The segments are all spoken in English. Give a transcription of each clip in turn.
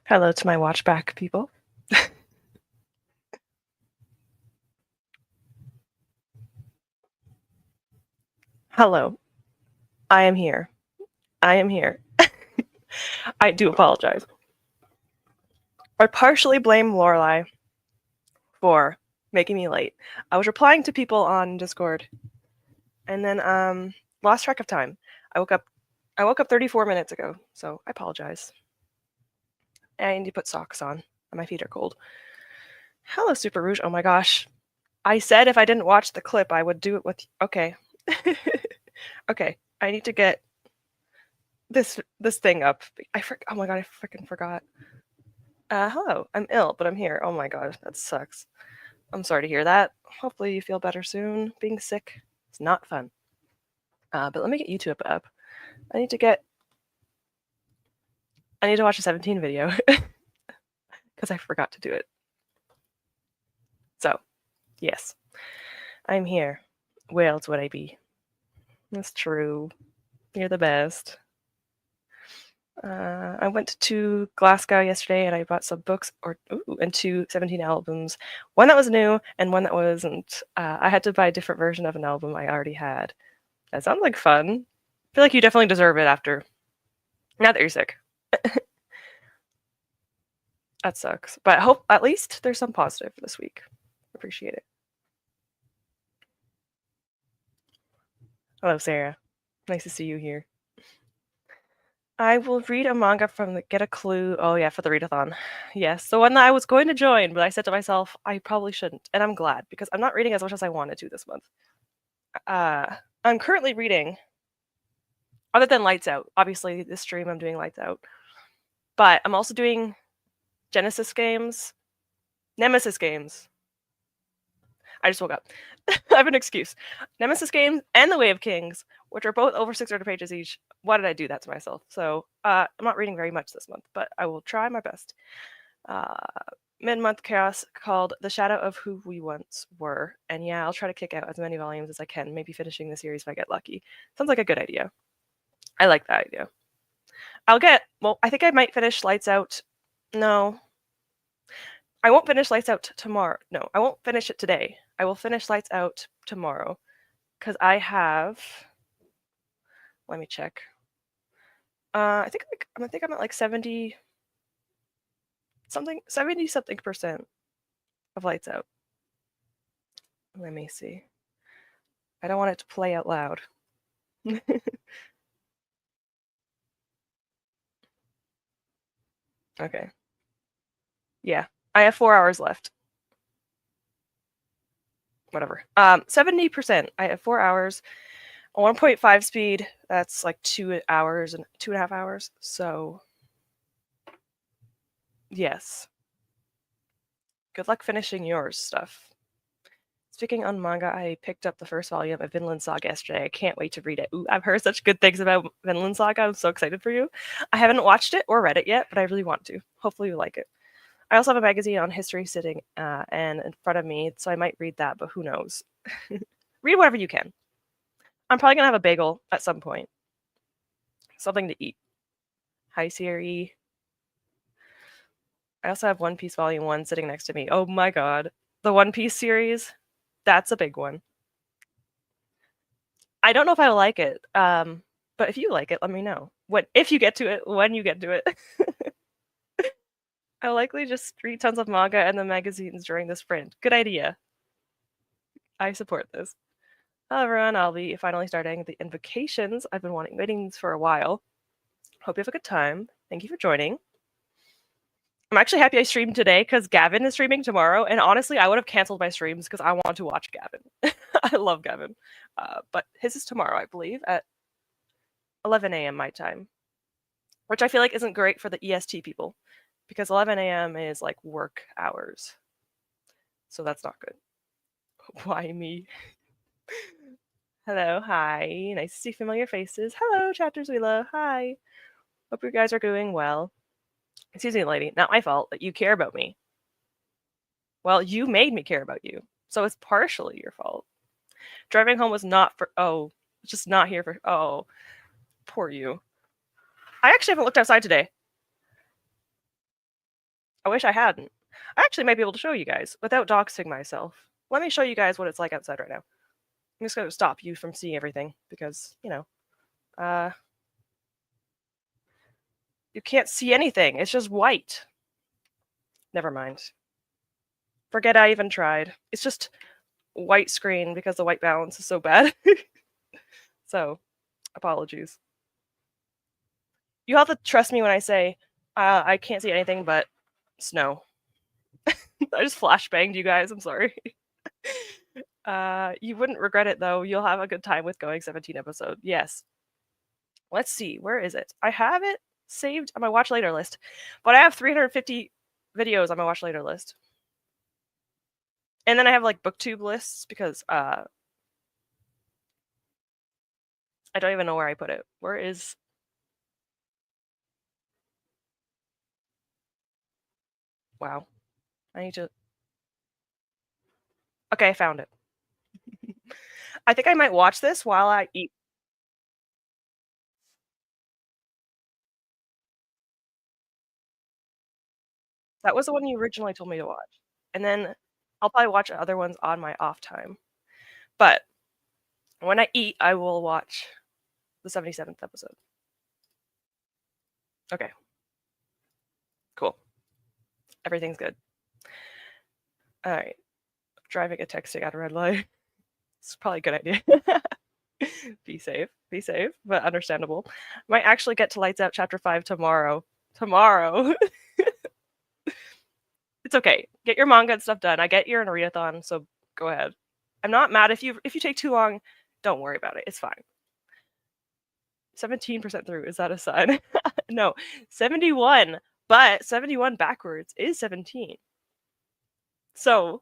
Hello to my watchback people. Hello. I am here. I am here. I do apologize. I partially blame Lorelai for making me late. I was replying to people on Discord and then lost track of time. I woke up 34 minutes ago, so I apologize. I need to put socks on. My feet are cold. Hello, Super Rouge. Oh my gosh. I said if I didn't watch the clip, I would do it with. Okay. Okay. I need to get this thing up. Oh my god, I freaking forgot. Hello. I'm ill, but I'm here. Oh my god, that sucks. I'm sorry to hear that. Hopefully you feel better soon. Being sick is not fun. But let me get YouTube up. I need to watch a 17 video because I forgot to do it. So, yes, I'm here. Where else would I be? That's true. You're the best. I went to Glasgow yesterday and I bought some books and 17 albums. One that was new and one that wasn't. I had to buy a different version of an album I already had. That sounds like fun. I feel like you definitely deserve it after. Now that you're sick. That sucks. But I hope at least there's some positive this week. Appreciate it. Hello, Sarah. Nice to see you here. I will read a manga from the Get a Clue. Oh, yeah, for the readathon. Yes, the one that I was going to join, but I said to myself, I probably shouldn't. And I'm glad because I'm not reading as much as I wanted to this month. I'm currently reading, other than Lights Out. Obviously, this stream I'm doing Lights Out. But I'm also doing Nemesis games. I just woke up. I have an excuse. Nemesis games and The Way of Kings, which are both over 600 pages each. Why did I do that to myself? So I'm not reading very much this month, but I will try my best. Mid-month chaos called The Shadow of Who We Once Were. And yeah, I'll try to kick out as many volumes as I can, maybe finishing the series if I get lucky. Sounds like a good idea. I like that idea. I think I might finish Lights Out. No. I won't finish Lights Out tomorrow. No, I won't finish it today. I will finish Lights Out tomorrow. Because I have... Let me check. I think I'm at like 70 something percent of Lights Out. Let me see. I don't want it to play out loud. Okay. Yeah, I have 4 hours left. Whatever. 70%. I have 4 hours. 1.5 speed. That's like 2 hours and 2.5 hours. So, yes. Good luck finishing yours stuff. Speaking on manga, I picked up the first volume of Vinland Saga yesterday. I can't wait to read it. Ooh, I've heard such good things about Vinland Saga. I'm so excited for you. I haven't watched it or read it yet, but I really want to. Hopefully you like it. I also have a magazine on history sitting and in front of me, so I might read that, but who knows? Read whatever you can. I'm probably going to have a bagel at some point. Something to eat. Hi, Siri. I also have One Piece Volume 1 sitting next to me. Oh my god. The One Piece series? That's a big one. I don't know if I like it, but if you like it, let me know. If you get to it, when you get to it. I'll likely just read tons of manga and the magazines during the sprint. Good idea. I support this. Hello everyone, I'll be finally starting the invocations. I've been waiting for a while. Hope you have a good time. Thank you for joining. I'm actually happy I streamed today because Gavin is streaming tomorrow, and honestly, I would have canceled my streams because I want to watch Gavin. I love Gavin. But his is tomorrow, I believe, at 11 a.m. my time, which I feel like isn't great for the EST people because 11 a.m. is like work hours. So that's not good. Why me? Hello, hi. Nice to see familiar faces. Hello, Chapters we love. Hi. Hope you guys are doing well. Excuse me, lady. Not my fault that you care about me. Well, you made me care about you, so it's partially your fault. Driving home was not for... Oh, just not here for... Oh, poor you. I actually haven't looked outside today. I wish I hadn't. I actually might be able to show you guys without doxing myself. Let me show you guys what it's like outside right now. I'm just going to stop you from seeing everything because, you can't see anything. It's just white. Never mind. Forget I even tried. It's just white screen because the white balance is so bad. So, apologies. You have to trust me when I say I can't see anything but snow. I just flashbanged you guys. I'm sorry. You wouldn't regret it though. You'll have a good time with going 17 episode. Yes. Let's see. Where is it? I have it saved on my watch later list, but I have 350 videos on my watch later list. And then I have like booktube lists because I don't even know where I put it. Where is... Wow. I need to... Okay, I found it. I think I might watch this while I eat. That was the one you originally told me to watch. And then I'll probably watch other ones on my off time. But when I eat, I will watch the 77th episode. Okay. Cool. Everything's good. All right. Driving and texting at a red light. It's probably a good idea. Be safe, but understandable. Might actually get to Lights Out Chapter 5 tomorrow. It's okay. Get your manga and stuff done. I get you're in a readathon, so go ahead. I'm not mad if you take too long. Don't worry about it. It's fine. 17% through. Is that a sign? No, 71. But 71 backwards is 17. So,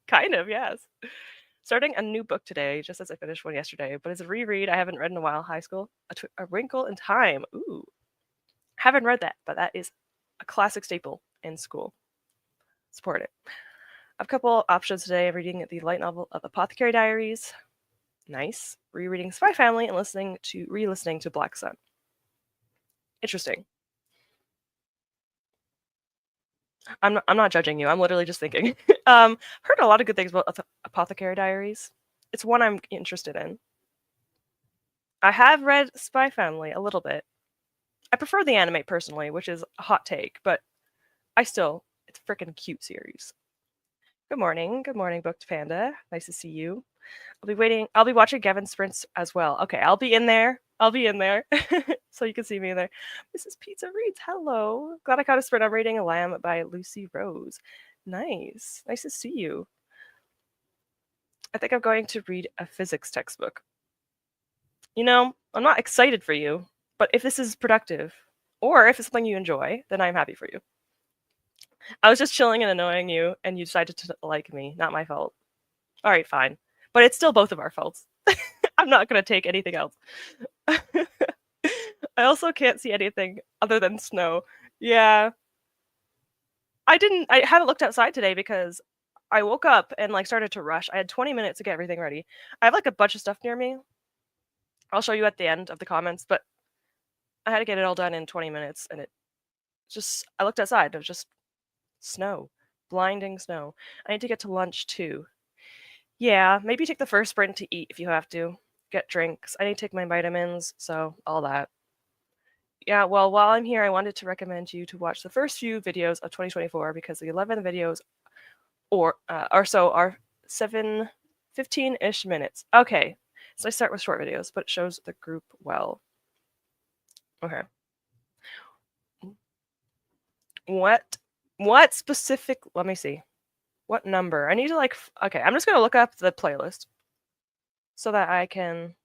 kind of, yes. Starting a new book today, just as I finished one yesterday, but it's a reread I haven't read in a while. High School, A Wrinkle in Time. Ooh. Haven't read that, but that is a classic staple in school. Support it. I have a couple options today. I'm reading the light novel of Apothecary Diaries. Nice. Rereading Spy Family and re-listening to Black Sun. Interesting. I'm not judging you. I'm literally just thinking. Heard a lot of good things about Apothecary Diaries. It's one I'm interested in. I have read Spy Family a little bit. I prefer the anime personally, which is a hot take, but it's a freaking cute series. Good morning, Booked Panda. Nice to see you. I'll be watching Gavin Sprints as well. Okay, I'll be in there. So you can see me in there. Mrs. Pizza reads, hello. Glad I caught a sprint. I'm reading A Lamb by Lucy Rose. Nice to see you. I think I'm going to read a physics textbook. I'm not excited for you, but if this is productive, or if it's something you enjoy, then I'm happy for you. I was just chilling and annoying you, and you decided to like me. Not my fault. All right, fine. But it's still both of our faults. I'm not going to take anything else. I also can't see anything other than snow. Yeah. I haven't looked outside today because I woke up and started to rush. I had 20 minutes to get everything ready. I have a bunch of stuff near me. I'll show you at the end of the comments, but I had to get it all done in 20 minutes and I looked outside. It was just snow. Blinding snow. I need to get to lunch too. Yeah, maybe take the first sprint to eat if you have to. Get drinks. I need to take my vitamins, so all that. Yeah, well, while I'm here, I wanted to recommend you to watch the first few videos of 2024 because the 11 videos or so are 15-ish minutes. Okay, so I start with short videos, but it shows the group well. Okay. What specific... Let me see. What number? I need to okay, I'm just going to look up the playlist so that I can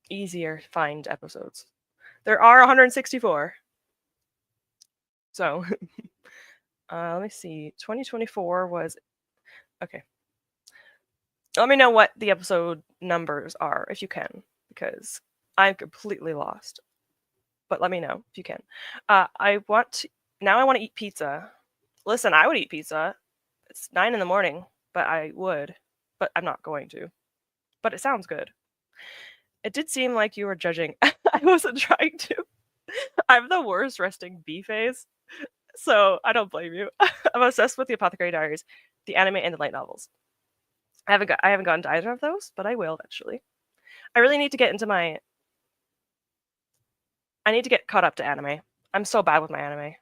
easier find episodes. There are 164. So, let me see. 2024 was... Okay. Let me know what the episode numbers are, if you can, because I'm completely lost. But let me know if you can. Now I want to eat pizza. Listen, I would eat pizza. It's 9 in the morning, but I would. But I'm not going to. But it sounds good. It did seem like you were judging. I wasn't trying to. I'm the worst resting bee phase, so I don't blame you. I'm obsessed with the Apothecary Diaries, the anime, and the light novels. I haven't gotten to either of those, but I will eventually. I really need to get into my. I need to get caught up to anime. I'm so bad with my anime.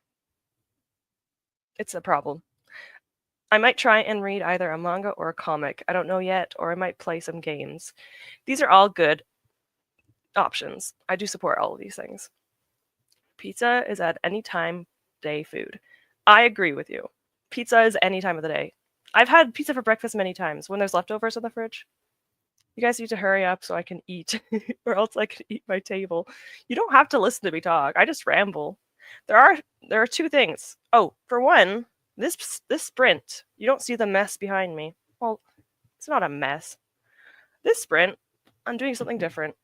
It's a problem. I might try and read either a manga or a comic. I don't know yet, or I might play some games. These are all good options. I do support all of these things. Pizza is at any time day food. I agree with you. Pizza is any time of the day. I've had pizza for breakfast many times when there's leftovers in the fridge. You guys need to hurry up so I can eat, or else I can eat my table. You don't have to listen to me talk. I just ramble. There are two things. Oh, for one, this sprint. You don't see the mess behind me. Well, it's not a mess. This sprint, I'm doing something different.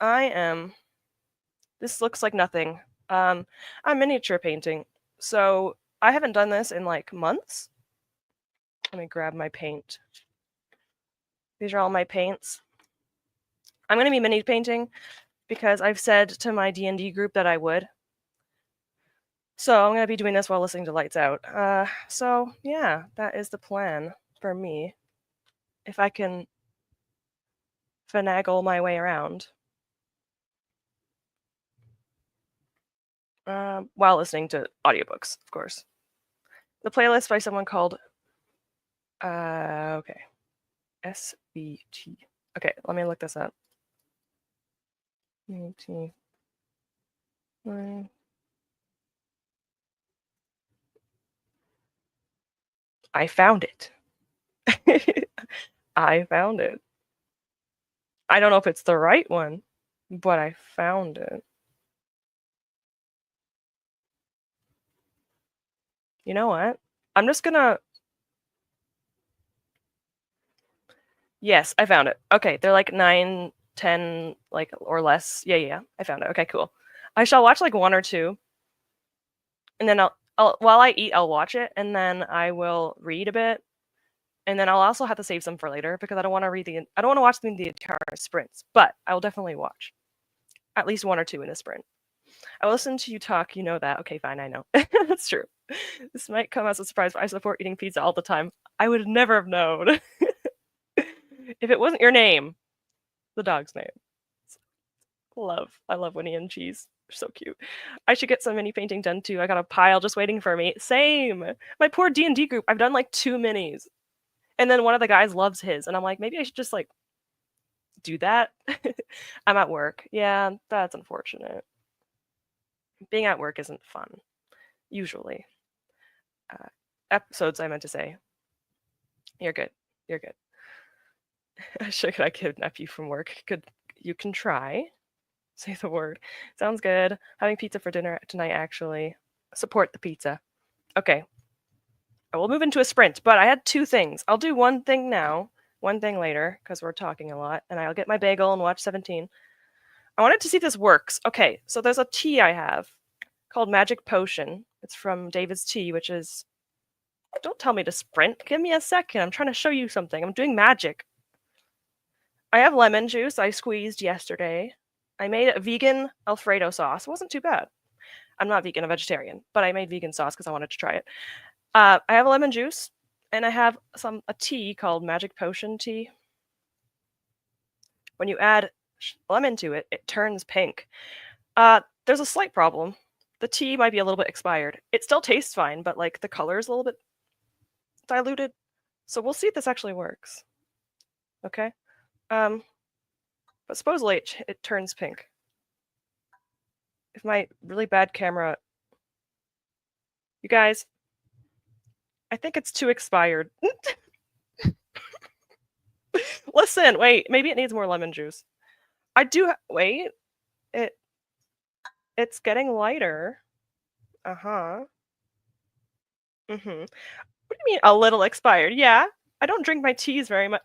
I am. This looks like nothing. I'm miniature painting, so I haven't done this in like months. Let me grab my paint. These are all my paints. I'm gonna be mini painting because I've said to my D&D group that I would. So I'm gonna be doing this while listening to Lights Out. So yeah, that is the plan for me. If I can finagle my way around. While listening to audiobooks, of course. The playlist by someone called okay. SBT. Okay, let me look this up. I found it. I found it. I don't know if it's the right one, but I found it. You know what? I'm just gonna. Yes, I found it. Okay, they're like 9, 10, like or less. Yeah. I found it. Okay, cool. I shall watch like one or two, and then I'll while I eat, I'll watch it, and then I will read a bit, and then I'll also have to save some for later because I don't want to watch the entire sprints, but I will definitely watch at least one or two in a sprint. I listen to you talk, you know that. Okay, fine, I know. That's true. This might come as a surprise, but I support eating pizza all the time. I would never have known. If it wasn't your name, the dog's name. I love Winnie and Cheese. They're so cute. I should get some mini painting done too. I got a pile just waiting for me. Same. My poor D&D group. I've done like 2 minis. And then one of the guys loves his, and I'm like, maybe I should just like do that. I'm at work. Yeah, that's unfortunate. Being at work isn't fun, usually. Episodes, I meant to say. You're good. You're good. Should I kidnap you from work? You can try. Say the word. Sounds good. Having pizza for dinner tonight, actually. Support the pizza. Okay. I will move into a sprint, but I had 2 things. I'll do one thing now, one thing later, because we're talking a lot, and I'll get my bagel and watch 17. I wanted to see if this works. Okay, so there's a tea I have called Magic Potion. It's from David's Tea, which is. Don't tell me to sprint. Give me a second. I'm trying to show you something. I'm doing magic. I have lemon juice I squeezed yesterday. I made a vegan Alfredo sauce. It wasn't too bad. I'm not vegan, I'm vegetarian, but I made vegan sauce because I wanted to try it. I have lemon juice, and I have a tea called Magic Potion tea. When you add lemon to it, it turns pink. There's a slight problem. The tea might be a little bit expired. It still tastes fine, but like the color is a little bit diluted. So we'll see if this actually works. Okay. But supposedly it turns pink. If my really bad camera. You guys, I think it's too expired. Listen, wait, maybe it needs more lemon juice. I do. Wait, it's getting lighter. Uh-huh. What do you mean a little expired? Yeah, I don't drink my teas very much.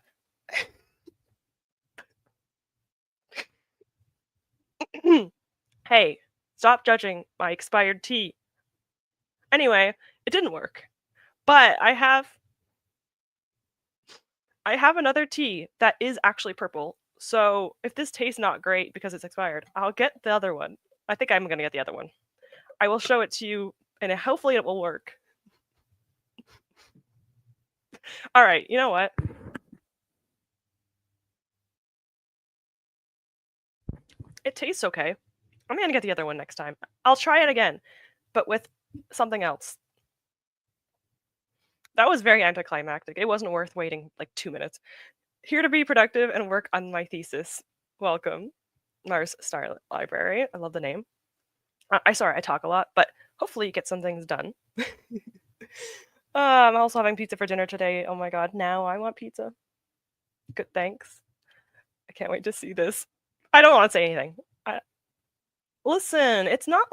Hey, stop judging my expired tea. Anyway, it didn't work. But I have another tea that is actually purple. So if this tastes not great because it's expired, I'll get the other one. I think I'm gonna get the other one. I will show it to you, and hopefully it will work. All right, you know what? It tastes okay. I'm gonna get the other one next time. I'll try it again, but with something else. That was very anticlimactic. It wasn't worth waiting like 2 minutes. Here to be productive and work on my thesis. Welcome, Mars Star Library. I love the name. Sorry, I talk a lot, but hopefully you get some things done. I'm also having pizza for dinner today. Oh my god, now I want pizza. Good, thanks. I can't wait to see this. I don't want to say anything. Listen, it's not.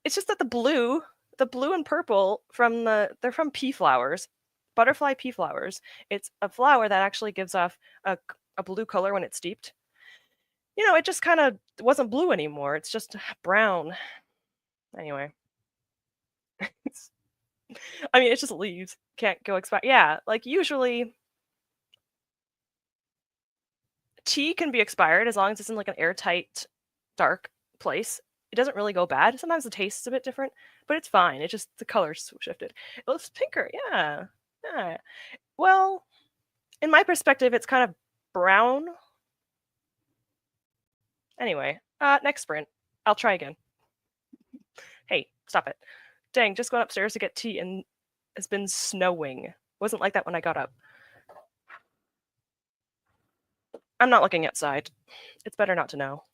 It's just that the blue and purple they're from pea flowers, butterfly pea flowers. It's a flower that actually gives off a blue color when it's steeped. It just kind of wasn't blue anymore. It's just brown. Anyway, I mean, it's just leaves. Can't go expire. Yeah, like usually tea can be expired as long as it's in like an airtight, dark place. It doesn't really go bad. Sometimes the taste is a bit different, but it's fine. It just the color's shifted. It looks pinker. Yeah. Yeah. Well, in my perspective, it's kind of brown. Anyway, next sprint. I'll try again. Hey, stop it. Dang, just going upstairs to get tea and it's been snowing. Wasn't like that when I got up. I'm not looking outside. It's better not to know.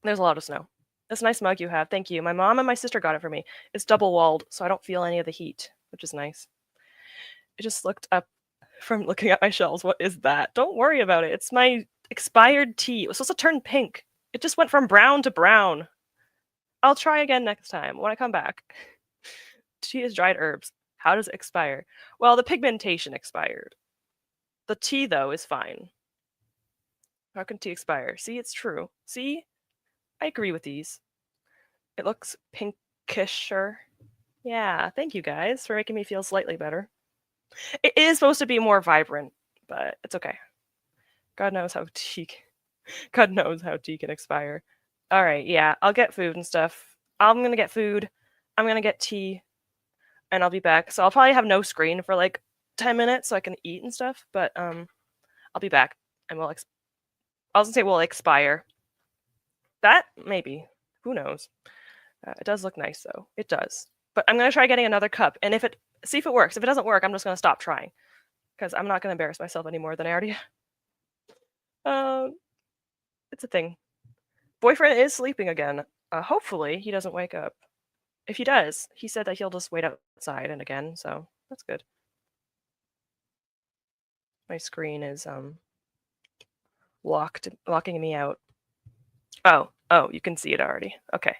There's a lot of snow. This nice mug you have. Thank you. My mom and my sister got it for me. It's double walled, so I don't feel any of the heat, which is nice. I just looked up from looking at my shelves. What is that? Don't worry about it. It's my expired tea. It was supposed to turn pink. It just went from brown to brown. I'll try again next time when I come back. Tea is dried herbs. How does it expire? Well, the pigmentation expired. The tea, though, is fine. How can tea expire? See, it's true. See? I agree with these. It looks pinkisher. Yeah, thank you guys for making me feel slightly better. It is supposed to be more vibrant, but it's okay. God knows how tea can expire. All right, yeah, I'll get food and stuff. I'm gonna get food. I'm gonna get tea, and I'll be back. So I'll probably have no screen for like 10 minutes so I can eat and stuff. But I'll be back, and I was gonna say will expire. That maybe. Who knows? It does look nice though. It does. But I'm gonna try getting another cup, and see if it works. If it doesn't work, I'm just gonna stop trying because I'm not gonna embarrass myself any more than I already. um, it's a thing. Boyfriend is sleeping again. Hopefully he doesn't wake up. If he does, he said that he'll just wait outside and again, so that's good. My screen is locking me out. Oh, you can see it already. Okay.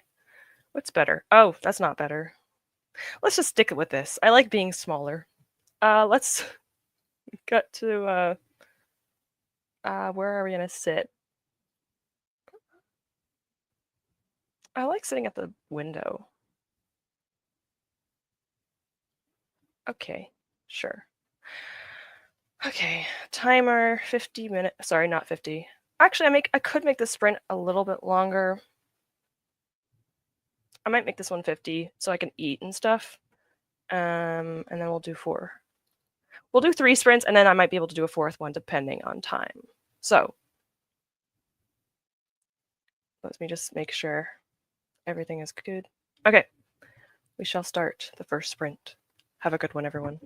What's better? Oh, that's not better. Let's just stick with this. I like being smaller. Let's get to where are we gonna sit? I like sitting at the window. Okay, sure. Okay, timer 50 minutes. Sorry, not 50. Actually, I could make this sprint a little bit longer. I might make this one 50 so I can eat and stuff. And then we'll do 4. We'll do 3 sprints and then I might be able to do a 4th one depending on time. So let me just make sure everything is good. Okay, we shall start the first sprint. Have a good one, everyone.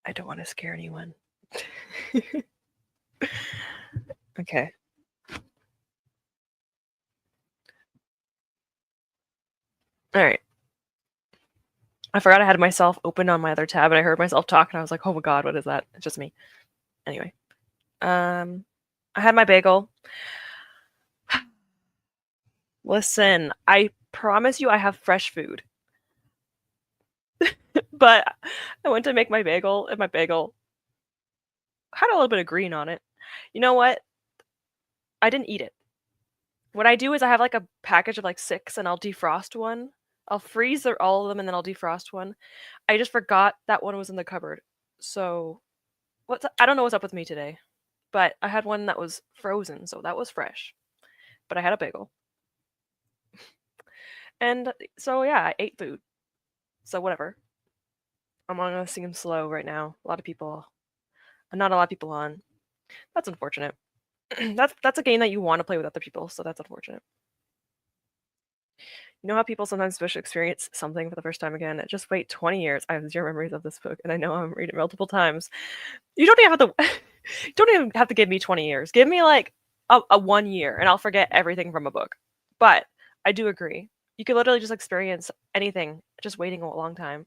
I don't want to scare anyone. Okay. All right. I forgot I had myself open on my other tab, and I heard myself talk, and I was like, "Oh my god, what is that?" It's just me. Anyway, I had my bagel. Listen, I promise you, I have fresh food. But I went to make my bagel, and my bagel had a little bit of green on it. You know what? I didn't eat it. What I do is I have like a package of like 6, and I'll defrost one. I'll freeze all of them, and then I'll defrost one. I just forgot that one was in the cupboard. So I don't know what's up with me today, but I had one that was frozen, so that was fresh. But I had a bagel. And so yeah, I ate food. So whatever. Among Us seems slow right now. Not a lot of people on. That's unfortunate. That's a game that you want to play with other people, so that's unfortunate. You know how people sometimes wish to experience something for the first time again? Just wait 20 years. I have zero memories of this book, and I know I'm reading it multiple times. You don't even have to. You don't even have to give me 20 years. Give me like a 1 year, and I'll forget everything from a book. But I do agree. You could literally just experience anything just waiting a long time.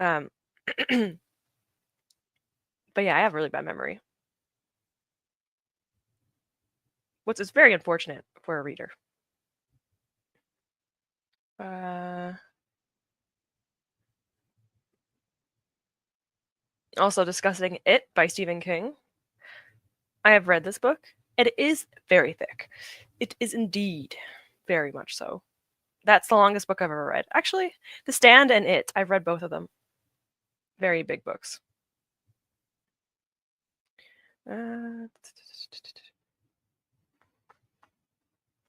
Um, but yeah, I have really bad memory, which is very unfortunate for a reader. Also discussing It by Stephen King. I have read this book. It is very thick. It is indeed very much so. That's the longest book I've ever read. Actually, The Stand and It, I've read both of them. Very big books. I'm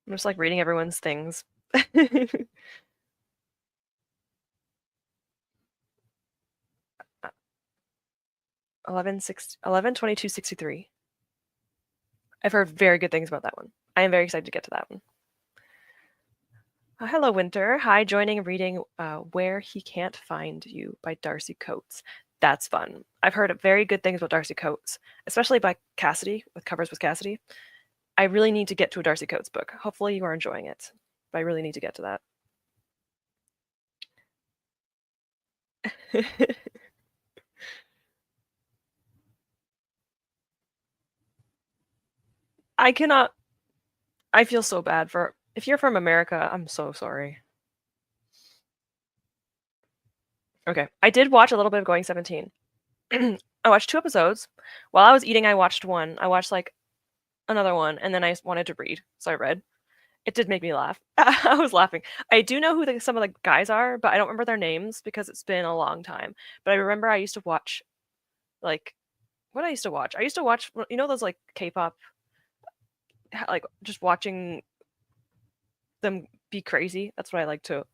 just like reading everyone's things. 11/22/63. I've heard very good things about that one. I am very excited to get to that one. Hello, Winter. Hi, joining and reading Where He Can't Find You by Darcy Coates. That's fun. I've heard very good things about Darcy Coates, especially by Cassidy, with Covers with Cassidy. I really need to get to a Darcy Coates book. Hopefully you are enjoying it, but I really need to get to that. I cannot. I feel so bad for. If you're from America, I'm so sorry. Okay. I did watch a little bit of Going 17. I watched 2 episodes. While I was eating, I watched one. I watched like another one, and then I wanted to read, so I read. It did make me laugh. I was laughing. I do know who some of the guys are, but I don't remember their names because it's been a long time. But I remember I used to watch, like, what I used to watch. I used to watch, you know, those like K-pop, like just watching them be crazy. That's what I like to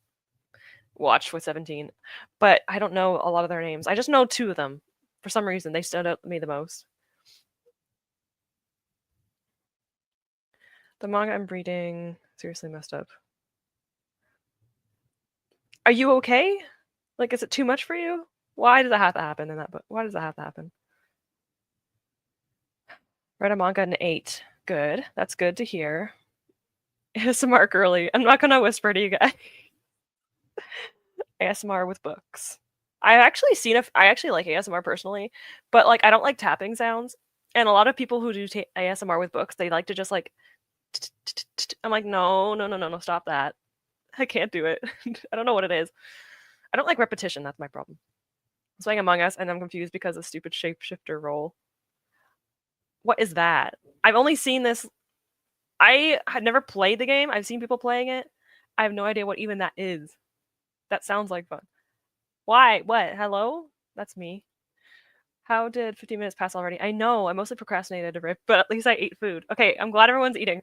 watch with 17. But I don't know a lot of their names. I just know 2 of them. For some reason, they stood out to me the most. The manga I'm reading seriously messed up. Are you okay? Like, is it too much for you? Why does that have to happen in that book? Why does that have to happen? Read a manga in 8. Good. That's good to hear. ASMR girly. I'm not gonna whisper to you guys. ASMR with books. I actually like ASMR personally, but like I don't like tapping sounds. And a lot of people who do ASMR with books, they like to just like. I'm like, no, no, no, no, no, stop that. I can't do it. I don't know what it is. I don't like repetition. That's my problem. I'm playing Among Us, and I'm confused because of stupid shapeshifter role. What is that? I've only seen this. I had never played the game. I've seen people playing it. I have no idea what even that is. That sounds like fun. Why? What? Hello? That's me. How did 15 minutes pass already? I know. I mostly procrastinated to rip, but at least I ate food. Okay, I'm glad everyone's eating.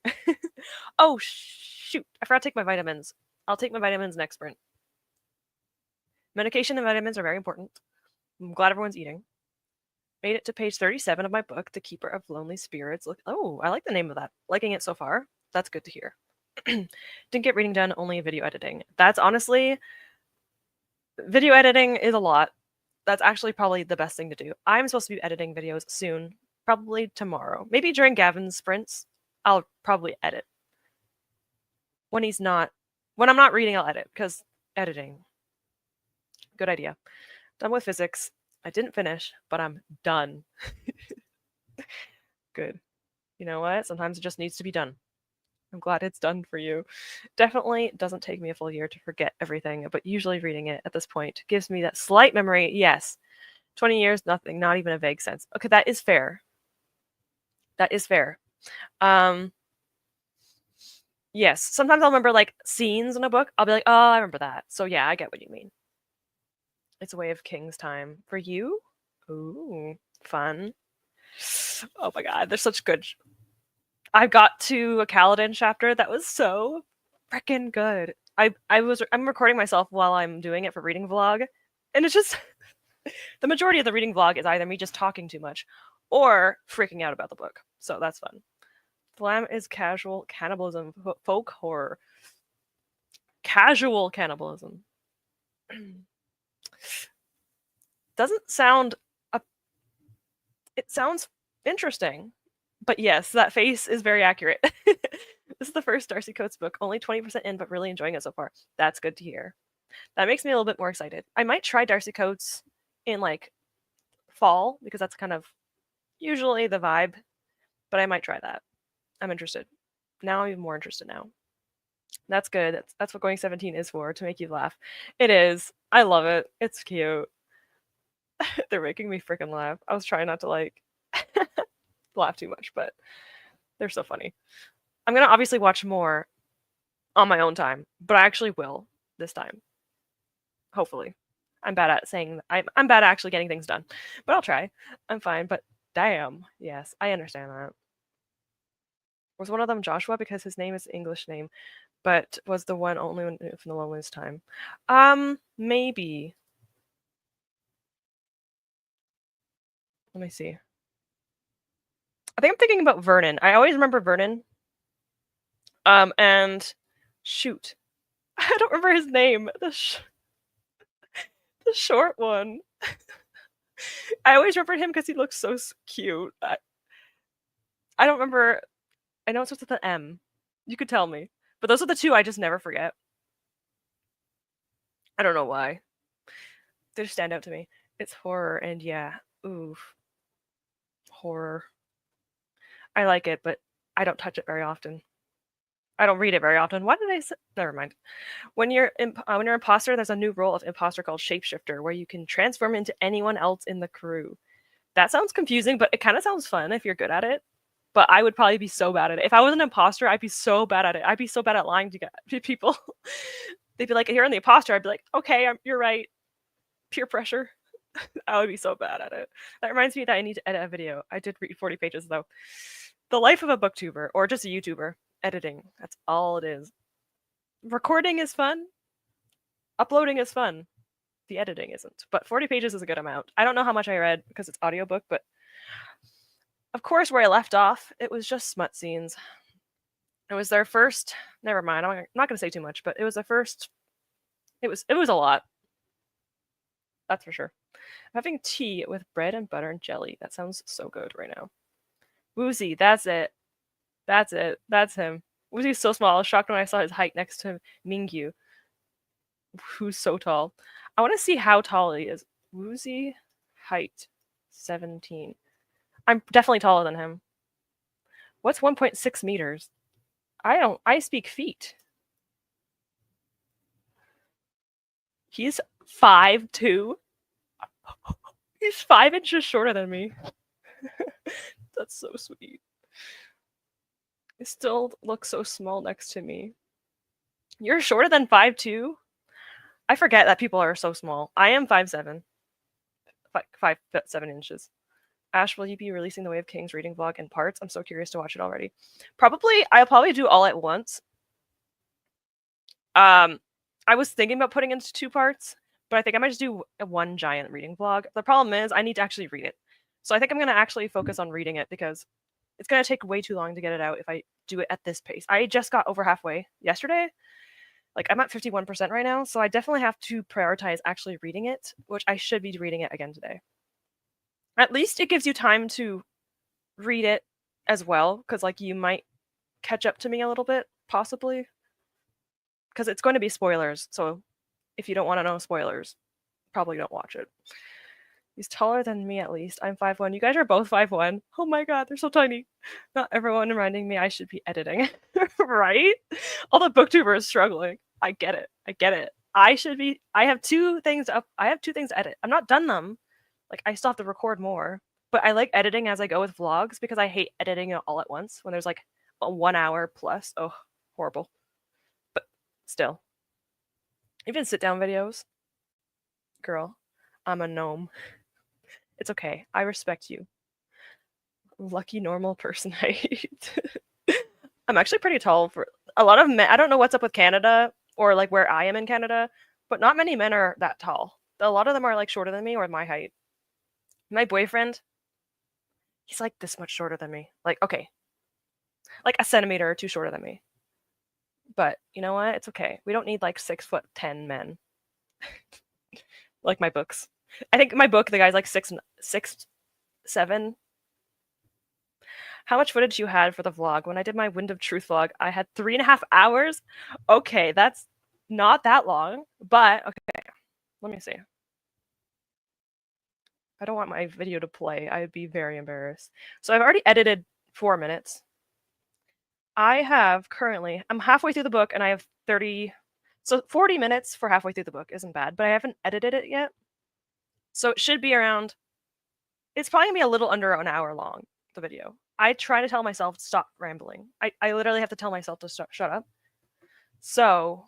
Oh, shoot. I forgot to take my vitamins. I'll take my vitamins next sprint. Medication and vitamins are very important. I'm glad everyone's eating. Made it to page 37 of my book, The Keeper of Lonely Spirits. Oh, I like the name of that. Liking it so far. That's good to hear. Didn't get reading done, only video editing. That's honestly, video editing is a lot. That's actually probably the best thing to do. I'm supposed to be editing videos soon, probably tomorrow. Maybe during Gavin's sprints, I'll probably edit. When I'm not reading, I'll edit, because editing. Good idea. Done with physics. I didn't finish, but I'm done. Good. You know what? Sometimes it just needs to be done. I'm glad it's done for you. Definitely doesn't take me a full year to forget everything, but usually reading it at this point gives me that slight memory. Yes. 20 years, nothing, not even a vague sense. Okay, that is fair. That is fair. Yes, sometimes I'll remember like scenes in a book. I'll be like, oh, I remember that. So yeah, I get what you mean. It's a Way of King's time. For you? Ooh, fun. Oh my god, they're such good. I got to a Kaladin chapter that was so freaking good. I'm recording myself while I'm doing it for reading vlog, and it's just the majority of the reading vlog is either me just talking too much or freaking out about the book. So that's fun. Glam is casual cannibalism, folk horror. Casual cannibalism. Doesn't sound it sounds interesting. But yes, that face is very accurate. This is the first Darcy Coates book, only 20% in, but really enjoying it so far. That's good to hear. That makes me a little bit more excited. I might try Darcy Coates in like fall, because that's kind of usually the vibe, but I might try that. I'm interested. Now I'm even more interested now. That's good. That's what Going 17 is for, to make you laugh. It is. I love it. It's cute. They're making me freaking laugh. I was trying not to like laugh too much, but they're so funny. I'm gonna obviously watch more on my own time, but I actually will this time. Hopefully. I'm bad at saying I'm bad at actually getting things done, but I'll try. I'm fine, but damn, yes, I understand that. Was one of them Joshua because his name is English name, but was the one only from the loneliest time? Maybe. Let me see. I think I'm thinking about Vernon. I always remember Vernon. And shoot, I don't remember his name. The short one. I always remembered him because he looks so cute. I don't remember. I know it starts with an M. You could tell me. But those are the two I just never forget. I don't know why. They just stand out to me. It's horror, and yeah. Oof. Horror. I like it, but I don't touch it very often. I don't read it very often. Why did I say? Never mind. When you're imposter, there's a new role of imposter called shapeshifter, where you can transform into anyone else in the crew. That sounds confusing, but it kind of sounds fun if you're good at it. But I would probably be so bad at it. If I was an imposter, I'd be so bad at it. I'd be so bad at lying to people. They'd be like, "You're an imposter." I'd be like, "Okay, you're right." Peer pressure. I would be so bad at it. That reminds me that I need to edit a video. I did read 40 pages though. The life of a booktuber, or just a YouTuber. Editing. That's all it is. Recording is fun. Uploading is fun. The editing isn't. But 40 pages is a good amount. I don't know how much I read because it's audiobook, but of course where I left off, it was just smut scenes. It was their first, never mind, I'm not going to say too much, but it was the first, it was a lot. That's for sure. I'm having tea with bread and butter and jelly. That sounds so good right now. Woozy, that's it. That's it. That's him. Woozy's so small. I was shocked when I saw his height next to Mingyu, who's so tall. I want to see how tall he is. Woozy, height, 17. I'm definitely taller than him. What's 1.6 meters? I speak feet. He's 5'2". He's 5 inches shorter than me. That's so sweet. He still looks so small next to me. You're shorter than 5'2"? I forget that people are so small. I am 5'7". 5'7" inches. Ash, will you be releasing the Way of Kings reading vlog in parts? I'm so curious to watch it already. I'll probably do all at once. I was thinking about putting it into 2 parts, but I think I might just do one giant reading vlog. The problem is I need to actually read it. So I think I'm going to actually focus on reading it because it's going to take way too long to get it out if I do it at this pace. I just got over halfway yesterday, Like, I'm at 51% right now, so I definitely have to prioritize actually reading it, which I should be reading it again today. At least it gives you time to read it as well, because, like, you might catch up to me a little bit, possibly. Because it's going to be spoilers, so if you don't want to know spoilers, probably don't watch it. He's taller than me at least. I'm 5'1". You guys are both 5'1". Oh my god, they're so tiny. Not everyone reminding me I should be editing. Right? All the booktubers struggling. I get it. I get it. I have two things up. I have two things to edit. I'm not done them. Like, I still have to record more. But I like editing as I go with vlogs because I hate editing it all at once when there's like a 1 hour plus. Oh, horrible. But still. Even sit down videos. Girl, I'm a gnome. It's okay. I respect you. Lucky normal person height. I'm actually pretty tall for a lot of men. I don't know what's up with Canada or like where I am in Canada, but not many men are that tall. A lot of them are like shorter than me or my height. My boyfriend, he's like this much shorter than me. Like, okay, like a centimeter or two shorter than me. But you know what? It's okay. We don't need like 6'10" men. Like my books. I think my book, the guy's like 6'7". How much footage you had for the vlog? When I did my Wind of Truth vlog, I had 3.5 hours. Okay, that's not that long, but okay. Let me see. I don't want my video to play. I would be very embarrassed. So I've already edited 4 minutes. I have currently, I'm halfway through the book and I have 30, so 40 minutes for halfway through the book isn't bad, but I haven't edited it yet. So it should be around, it's probably gonna be a little under an hour long, the video. I try to tell myself to stop rambling. I literally have to tell myself to shut up. So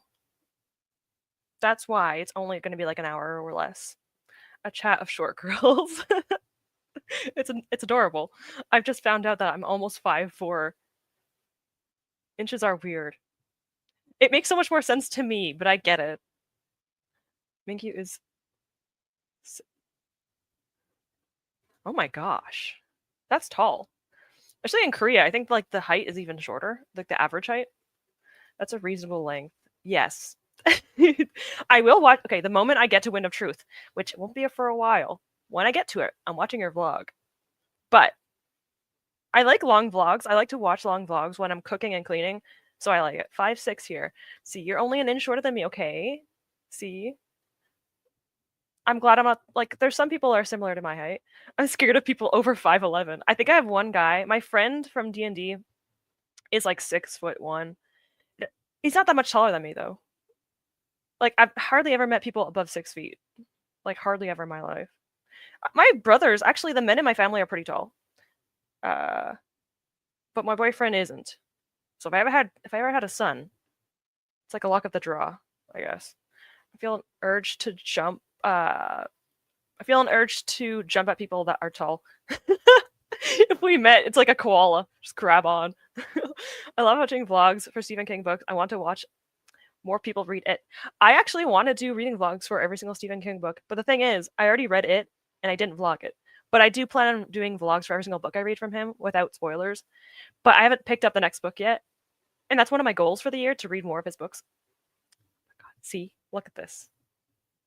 that's why it's only going to be like an hour or less. A chat of short girls. It's adorable. I've just found out that I'm almost 5'4". Inches are weird. It makes so much more sense to me, but I get it. Minky is... Oh my gosh. That's tall. Especially in Korea, I think like the height is even shorter, like the average height. That's a reasonable length. Yes. I will watch. Okay, the moment I get to Wind of Truth, which won't be for a while, when I get to it, I'm watching your vlog. But I like long vlogs. I like to watch long vlogs when I'm cooking and cleaning. So I like it. 5'6" here. See, you're only an inch shorter than me. Okay. See? I'm glad I'm not, like, there's some people are similar to my height. I'm scared of people over 5'11". I think I have one guy. My friend from D&D is like 6'1". He's not that much taller than me, though. Like, I've hardly ever met people above 6 feet. Like, hardly ever in my life. My brothers, actually, the men in my family are pretty tall. But my boyfriend isn't. So if I ever had a son, it's like a luck of the draw, I guess. I feel an urge to jump. I feel an urge to jump at people that are tall. If we met, it's like a koala. Just grab on. I love watching vlogs for Stephen King books. I want to watch more people read it. I actually want to do reading vlogs for every single Stephen King book, but the thing is, I already read it and I didn't vlog it. But I do plan on doing vlogs for every single book I read from him without spoilers. But I haven't picked up the next book yet. And that's one of my goals for the year, to read more of his books. God, see, look at this.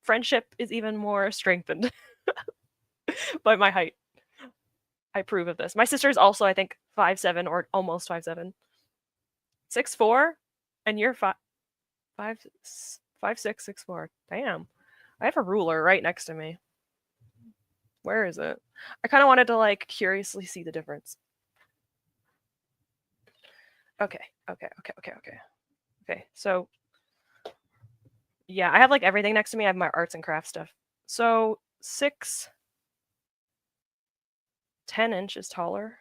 Friendship is even more strengthened by my height. I approve of this. My sister is also, I think, 5'7" or almost 5'7". 6'4", and you're 5'6", 6'4". Damn. I have a ruler right next to me. Where is it? I kind of wanted to, like, curiously see the difference. Okay. Okay, so yeah, I have like everything next to me. I have my arts and crafts stuff. So 10 inches taller.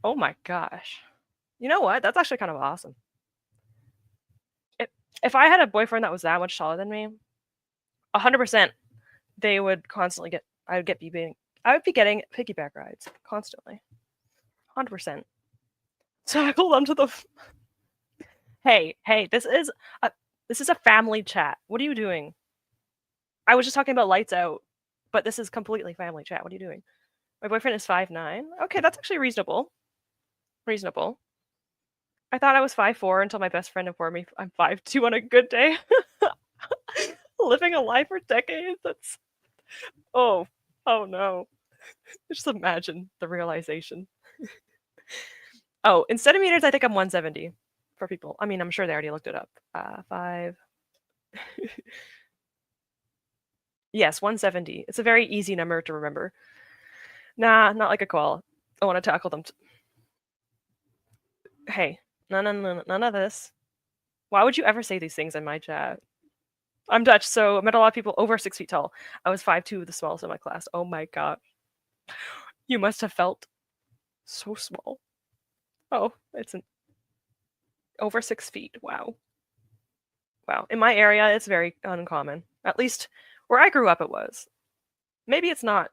Oh my gosh. You know what? That's actually kind of awesome. If I had a boyfriend that was that much taller than me, 100% they would constantly get, I would be getting piggyback rides constantly. 100%. Tackle them to the... Hey, this is a family chat. What are you doing? I was just talking about lights out, but this is completely family chat. What are you doing? My boyfriend is 5'9". Okay, that's actually reasonable. Reasonable. I thought I was 5'4" until my best friend informed me I'm 5'2" on a good day. Living a life for decades. That's oh no. Just imagine the realization. Oh, in centimeters, I think I'm 170 for people. I mean, I'm sure they already looked it up. 5. Yes, 170. It's a very easy number to remember. Nah, not like a koala. I want to tackle them. Hey, none of this. Why would you ever say these things in my chat? I'm Dutch, so I met a lot of people over 6 feet tall. I was 5'2", the smallest in my class. Oh my god. You must have felt so small. Oh, it's over 6 feet. Wow. Wow. In my area, it's very uncommon. At least where I grew up, it was. Maybe it's not.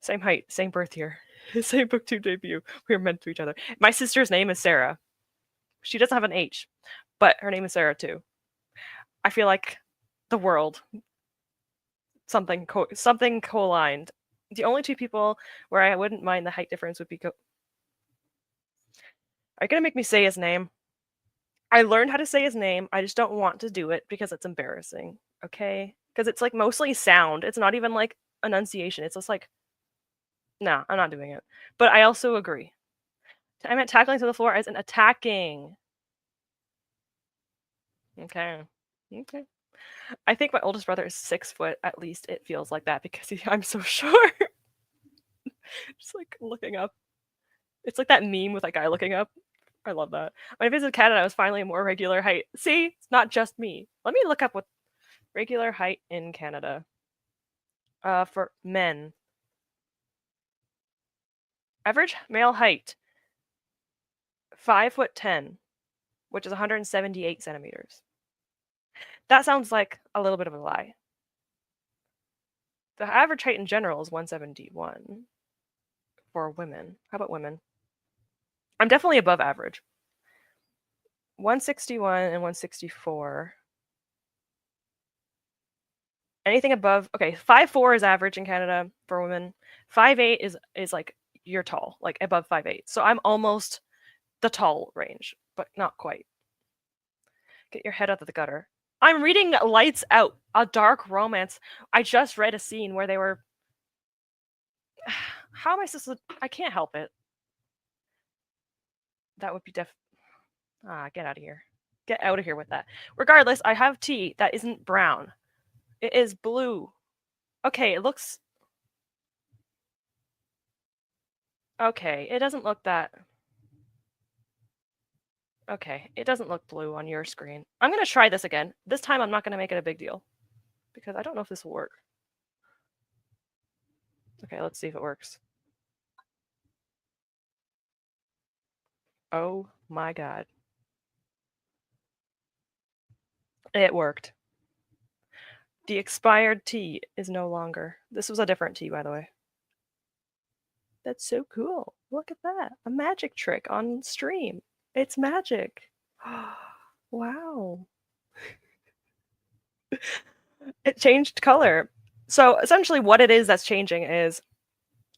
Same height, same birth year, same BookTube debut. We were meant to each other. My sister's name is Sarah. She doesn't have an H, but her name is Sarah too. I feel like the world, something co-aligned. The only two people where I wouldn't mind the height difference would be. Are you gonna make me say his name? I learned how to say his name. I just don't want to do it because it's embarrassing. Okay? Because it's like mostly sound. It's not even like enunciation. It's just like, nah, I'm not doing it. But I also agree. I meant tackling to the floor as in attacking. Okay. I think my oldest brother is 6 foot. At least it feels like that because I'm so short. Just like looking up. It's like that meme with that guy looking up. I love that. When I visited Canada, I was finally a more regular height. See, it's not just me. Let me look up what regular height in Canada. For men. Average male height. 5'10", which is 178 centimeters. That sounds like a little bit of a lie. The average height in general is 171 for women. How about women? I'm definitely above average. 161 and 164. Anything above, okay, 5'4" is average in Canada for women. 5'8" is like you're tall, like above 5'8". So I'm almost the tall range, but not quite. Get your head out of the gutter. I'm reading Lights Out, a dark romance. I just read a scene where they were. How am I supposed to? I can't help it. That would be get out of here. Get out of here with that. Regardless, I have tea that isn't brown. It is blue. Okay, it looks. Okay, it doesn't look that. Okay, it doesn't look blue on your screen. I'm going to try this again. This time I'm not going to make it a big deal because I don't know if this will work. Okay, let's see if it works. Oh my god. It worked. The expired tea is no longer. This was a different tea, by the way. That's so cool. Look at that. A magic trick on stream. It's magic. Wow. It changed color. So essentially what it is that's changing is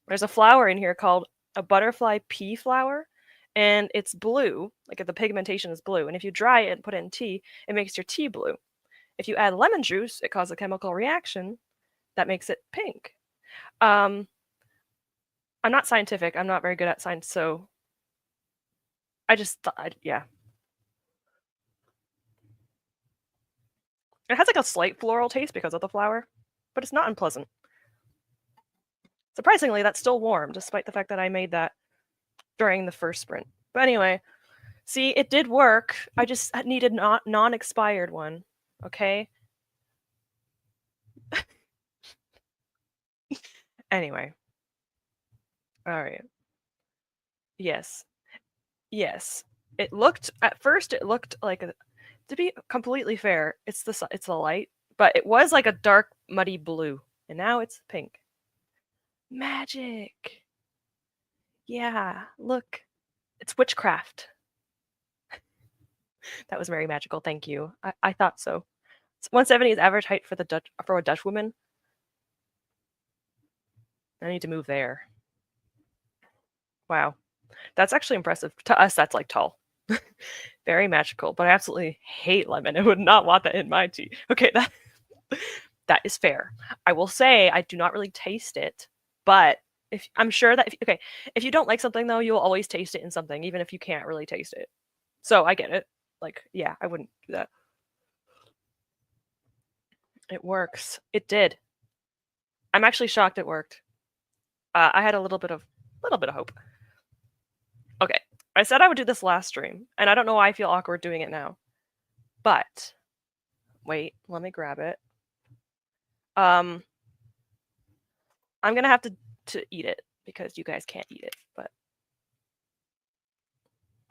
there's a flower in here called a butterfly pea flower, and it's blue. Like the pigmentation is blue. And if you dry it and put it in tea, it makes your tea blue. If you add lemon juice, it causes a chemical reaction that makes it pink. I'm not scientific. I'm not very good at science, so I just thought, yeah. It has like a slight floral taste because of the flower, but it's not unpleasant. Surprisingly, that's still warm, despite the fact that I made that during the first sprint. But anyway, see, it did work. I just needed non-expired one, okay? Anyway. All right. Yes. At first it looked like to be completely fair, it's the light, but it was like a dark muddy blue, and now it's pink. Magic. Yeah, look. It's witchcraft. That was very magical. Thank you. I thought so. 170 is average height for a Dutch woman. I need to move there. Wow. That's actually impressive. To us, that's like tall. Very magical, but I absolutely hate lemon. I would not want that in my tea. Okay, that is fair. I will say I do not really taste it, but if I'm sure that if you don't like something though, you'll always taste it in something, even if you can't really taste it. So I get it. Like, yeah, I wouldn't do that. It works. It did. I'm actually shocked it worked. I had a little bit of hope. Okay, I said I would do this last stream, and I don't know why I feel awkward doing it now. But wait, let me grab it. I'm gonna have to eat it because you guys can't eat it. But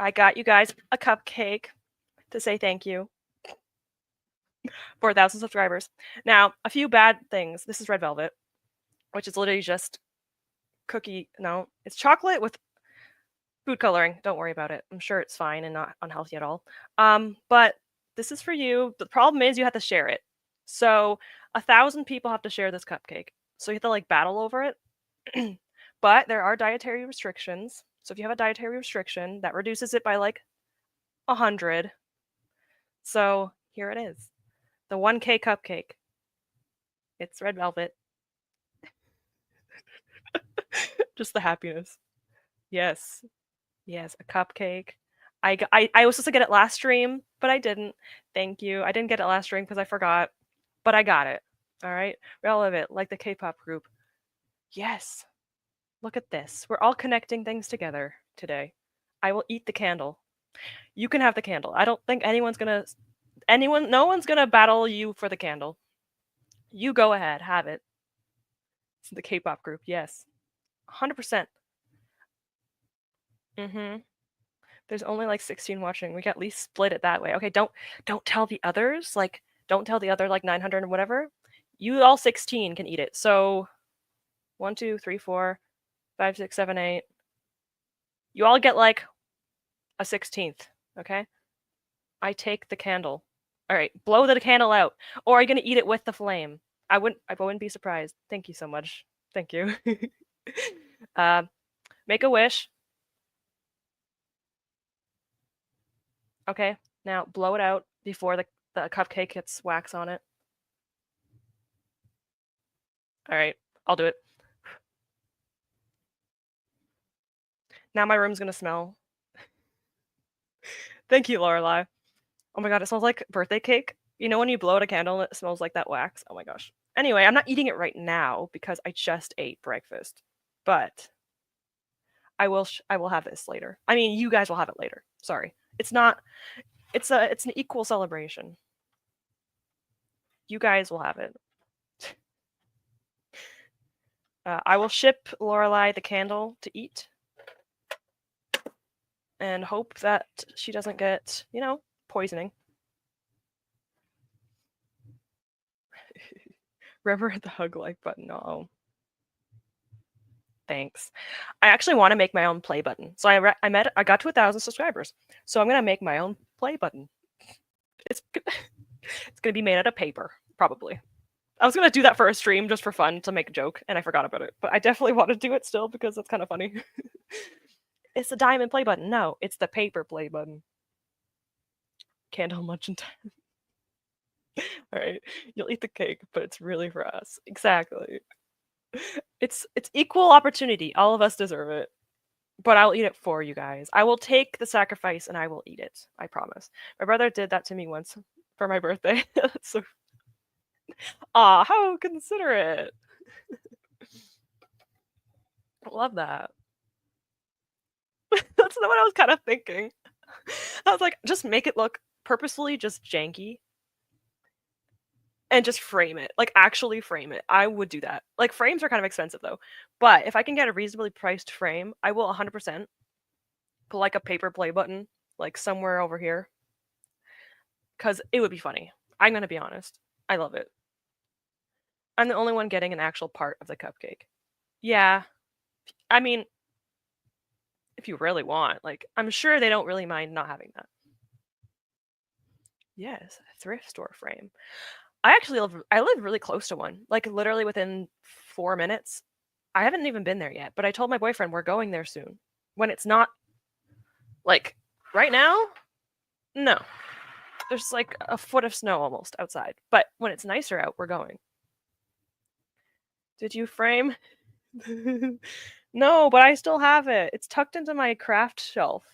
I got you guys a cupcake to say thank you. 4,000 subscribers. Now, a few bad things. This is red velvet, which is literally just cookie. No, it's chocolate with food coloring. Don't worry about it. I'm sure it's fine and not unhealthy at all. But this is for you. The problem is you have to share it. So 1,000 people have to share this cupcake. So you have to like battle over it. But there are dietary restrictions. So if you have a dietary restriction, that reduces it by like 100. So here it is. The 1K cupcake. It's red velvet. Just the happiness. Yes. Yes, a cupcake. I was supposed to get it last stream, but I didn't. Thank you. I didn't get it last stream because I forgot, but I got it. All right. Relevant, like the K-pop group. Yes. Look at this. We're all connecting things together today. I will eat the candle. You can have the candle. I don't think no one's gonna battle you for the candle. You go ahead, have it. It's the K-pop group, yes. 100%. Mm-hmm. There's only like 16 watching. We can at least split it that way. Okay, don't tell the others. Like, don't tell the other like 900 or whatever. You all 16 can eat it. So 1, 2, 3, 4, 5, 6, 7, 8. You all get like a 16th. Okay. I take the candle. All right, blow the candle out. Or are you gonna eat it with the flame? I wouldn't be surprised. Thank you so much. Thank you. Make a wish. Okay, now blow it out before the cupcake gets wax on it. All right, I'll do it. Now my room's gonna smell. Thank you, Lorelai. Oh my god, it smells like birthday cake. You know when you blow out a candle and it smells like that wax? Oh my gosh. Anyway, I'm not eating it right now because I just ate breakfast. But I will have this later. I mean, you guys will have it later. Sorry. It's not it's an equal celebration. You guys will have it. I will ship Lorelai the candle to eat and hope that she doesn't get, poisoning. Remember hit the hug like button. No. Thanks. I actually want to make my own play button. So I got to 1,000 subscribers. So I'm gonna make my own play button. It's gonna be made out of paper, probably. I was gonna do that for a stream just for fun to make a joke, and I forgot about it. But I definitely want to do it still because it's kind of funny. It's the diamond play button. No, it's the paper play button. Candle munching time. All right, you'll eat the cake, but it's really for us. Exactly. It's equal opportunity. All of us deserve it. But I'll eat it for you guys. I will take the sacrifice and I will eat it. I promise. My brother did that to me once for my birthday. So, how considerate. Love that. That's what I was kind of thinking. I was like, just make it look purposefully just janky and just frame it. Like, actually frame it. I would do that. Like, frames are kind of expensive, though. But if I can get a reasonably priced frame, I will 100% put, like, a paper play button, like, somewhere over here. Because it would be funny. I'm going to be honest. I love it. I'm the only one getting an actual part of the cupcake. Yeah. I mean, if you really want, like, I'm sure they don't really mind not having that. Yes, a thrift store frame. I live really close to one, like literally within 4 minutes. I haven't even been there yet, but I told my boyfriend we're going there soon. when it's not, like, right now, no. There's like a foot of snow almost outside. But when it's nicer out, we're going. Did you frame? No, but I still have it. It's tucked into my craft shelf.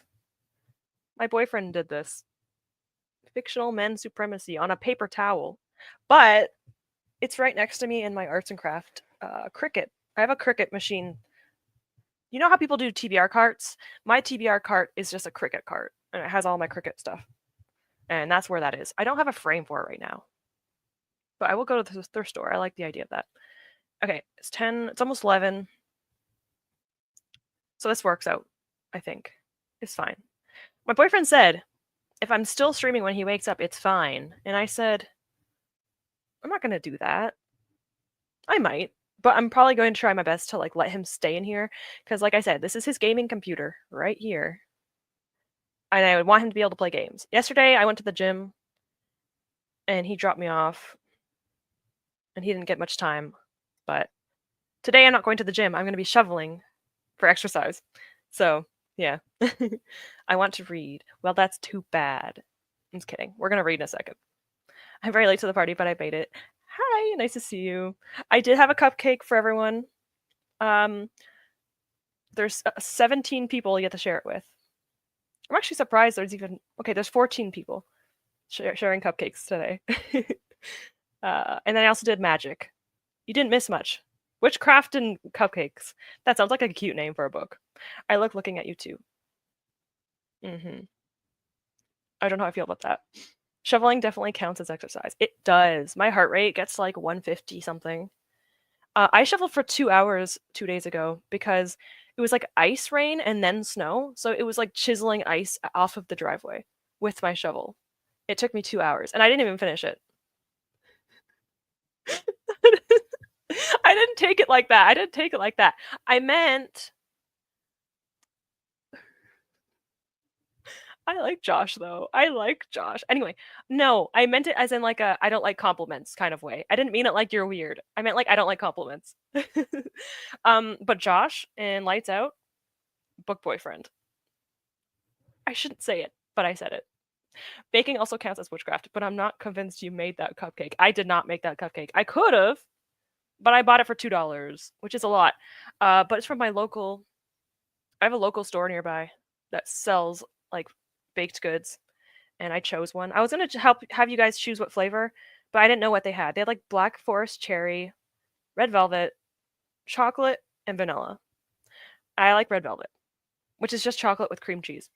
My boyfriend did this. Fictional men supremacy on a paper towel. But it's right next to me in my arts and craft Cricut. I have a Cricut machine. You know how people do TBR carts? My TBR cart is just a Cricut cart, and it has all my Cricut stuff. And that's where that is. I don't have a frame for it right now. But I will go to the thrift store. I like the idea of that. Okay, it's 10, it's almost 11. So this works out, I think. It's fine. My boyfriend said, if I'm still streaming when he wakes up, it's fine. And I said, I'm not going to do that. I might, but I'm probably going to try my best to like let him stay in here because like I said, this is his gaming computer right here. And I would want him to be able to play games. Yesterday I went to the gym and he dropped me off and he didn't get much time. But today I'm not going to the gym. I'm going to be shoveling for exercise. So, yeah. I want to read. Well, that's too bad. I'm just kidding. We're going to read in a second. I'm very late to the party, but I made it. Hi, nice to see you. I did have a cupcake for everyone. There's 17 people you get to share it with. I'm actually surprised there's even... Okay, there's 14 people sharing cupcakes today. And then I also did magic. You didn't miss much. Witchcraft and cupcakes. That sounds like a cute name for a book. I like looking at you too. I don't know how I feel about that. Shoveling definitely counts as exercise. It does. My heart rate gets like 150 something. I shoveled for 2 hours 2 days ago because it was like ice rain and then snow. So it was like chiseling ice off of the driveway with my shovel. It took me 2 hours and I didn't even finish it. I didn't take it like that. I meant... I like Josh, though. I like Josh. Anyway, no, I meant it as in like a I don't like compliments kind of way. I didn't mean it like you're weird. I meant like I don't like compliments. But Josh in Lights Out, book boyfriend. I shouldn't say it, but I said it. Baking also counts as witchcraft, but I'm not convinced you made that cupcake. I did not make that cupcake. I could have, but I bought it for $2, which is a lot. But it's from my local... I have a local store nearby that sells like baked goods, and I chose one. I was gonna have you guys choose what flavor, but I didn't know what they had. They had like black forest cherry, red velvet, chocolate, and vanilla. I like red velvet, which is just chocolate with cream cheese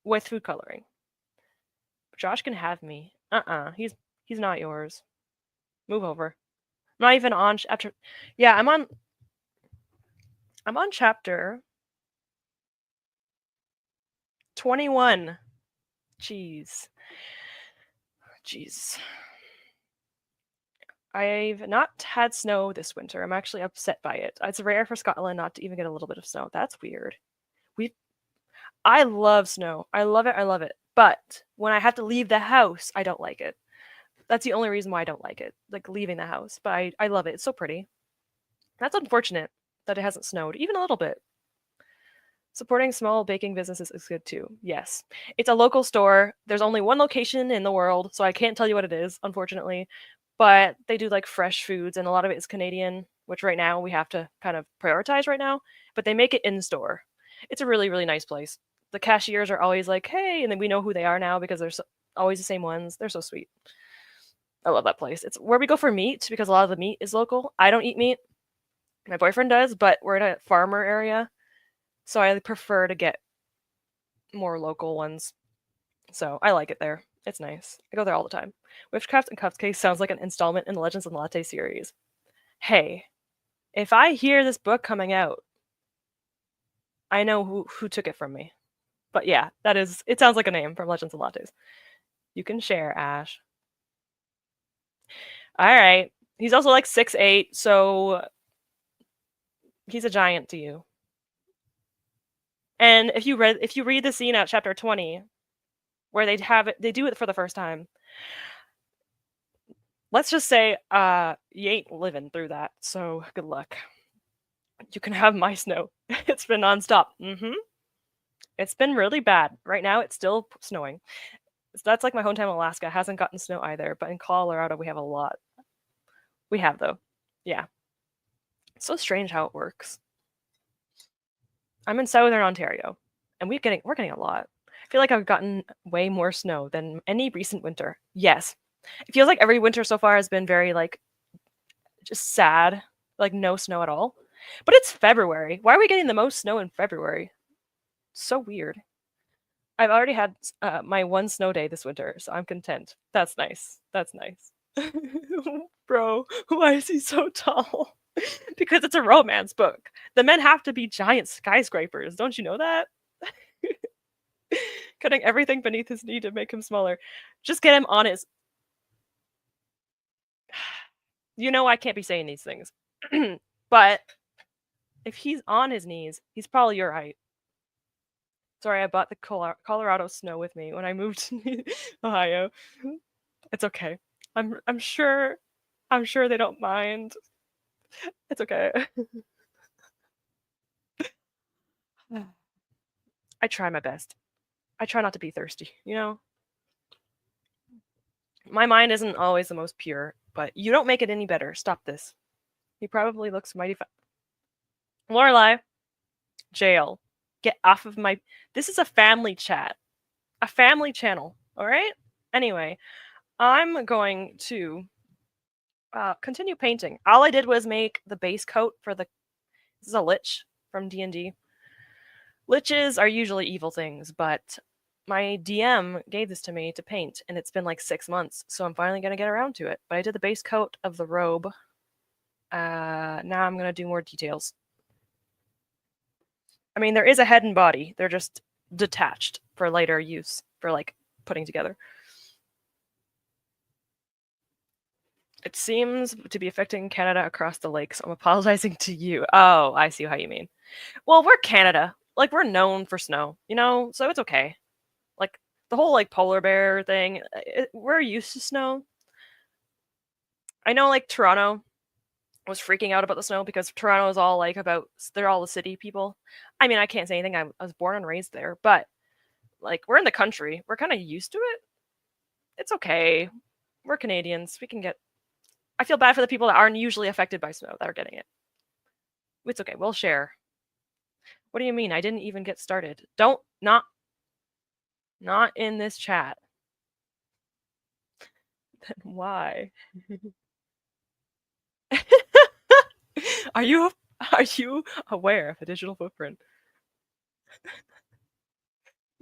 with food coloring. Josh can have me. He's not yours. Move over. I'm not even on chapter... Yeah, I'm on chapter 21. Jeez. I've not had snow this winter. I'm actually upset by it. It's rare for Scotland not to even get a little bit of snow. That's weird. I love snow. I love it. But when I have to leave the house, I don't like it. That's the only reason why I don't like it. Like leaving the house. But I love it. It's so pretty. That's unfortunate that it hasn't snowed, even a little bit. Supporting small baking businesses is good too. Yes. It's a local store. There's only one location in the world, so I can't tell you what it is, unfortunately. But they do like fresh foods, and a lot of it is Canadian, which right now we have to kind of prioritize right now. But they make it in store. It's a really, really nice place. The cashiers are always like, hey, and then we know who they are now because they're always the same ones. They're so sweet. I love that place. It's where we go for meat because a lot of the meat is local. I don't eat meat. My boyfriend does, but we're in a farmer area. So I prefer to get more local ones. So I like it there. It's nice. I go there all the time. Witchcraft and Cupcakes sounds like an installment in the Legends and Latte series. Hey, if I hear this book coming out, I know who took it from me. But yeah, it sounds like a name from Legends and Lattes. You can share, Ash. Alright. He's also like 6'8", so he's a giant to you. And if you read the scene at chapter 20, where they do it for the first time, let's just say you ain't living through that, so good luck. You can have my snow. It's been nonstop. It's been really bad. Right now, it's still snowing. So that's like my hometown, Alaska. Hasn't gotten snow either, but in Colorado, we have a lot. We have, though. Yeah. It's so strange how it works. I'm in southern Ontario, and we're getting a lot. I feel like I've gotten way more snow than any recent winter. Yes. It feels like every winter so far has been very, like, just sad, like no snow at all. But it's February. Why are we getting the most snow in February? So weird. I've already had my one snow day this winter, so I'm content. That's nice. That's nice. Bro, why is he so tall? Because it's a romance book. The men have to be giant skyscrapers. Don't you know that? Cutting everything beneath his knee to make him smaller. Just get him on his. You know I can't be saying these things. But if he's on his knees, he's probably your height. Sorry, I bought the Colorado snow with me when I moved to Ohio. It's okay. I'm sure they don't mind. It's okay. I try my best. I try not to be thirsty, you know? My mind isn't always the most pure, but you don't make it any better. Stop this. He probably looks mighty fine. Lorelai, jail. Get off of my. This is a family chat, a family channel. All right. Anyway, I'm going to continue painting. All I did was make the base coat for the. This is a lich from D&D. Liches are usually evil things, but my DM gave this to me to paint, and it's been like 6 months, so I'm finally gonna get around to it. But I did the base coat of the robe. Now I'm gonna do more details. I mean, there is a head and body. They're just detached for later use, for like putting together. It seems to be affecting Canada across the lake, so I'm apologizing to you. Oh, I see how you mean. Well, we're Canada. Like, we're known for snow, you know? So it's okay. Like, the whole, like, polar bear thing, we're used to snow. I know, like, Toronto was freaking out about the snow because Toronto is all, like, about, they're all the city people. I mean, I can't say anything. I was born and raised there, but, like, we're in the country. We're kind of used to it. It's okay. We're Canadians. We can get. I feel bad for the people that aren't usually affected by snow that are getting it. It's okay. We'll share. What do you mean? I didn't even get started. Don't not in this chat. Then why? are you are you aware of the digital footprint?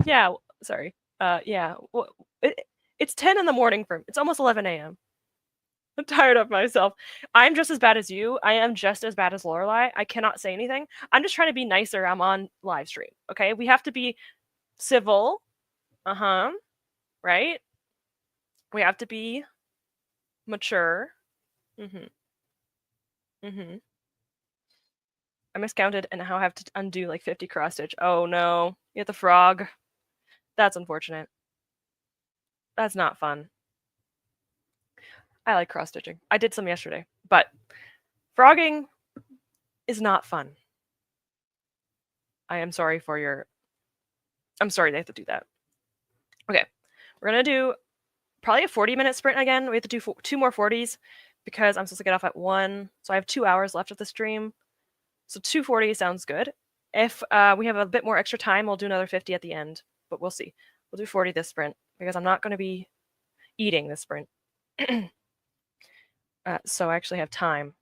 Yeah, sorry. Yeah. Well, it's 10 in the morning for. It's almost 11 a.m. I'm tired of myself. I'm just as bad as you. I am just as bad as Lorelai. I cannot say anything. I'm just trying to be nicer. I'm on live stream. Okay, we have to be civil. Right. We have to be mature. Mhm. Mhm. I miscounted and now I have to undo like 50 cross stitch. Oh no, you hit the frog. That's unfortunate. That's not fun. I like cross stitching. I did some yesterday, but frogging is not fun. I am sorry for your. I'm sorry they have to do that. Okay, we're gonna do probably a 40-minute sprint again. We have to do two more 40s because I'm supposed to get off at 1. So I have 2 hours left of the stream. So 240 sounds good. If we have a bit more extra time, we'll do another 50 at the end, but we'll see. We'll do 40 this sprint because I'm not going to be eating this sprint. So I actually have time.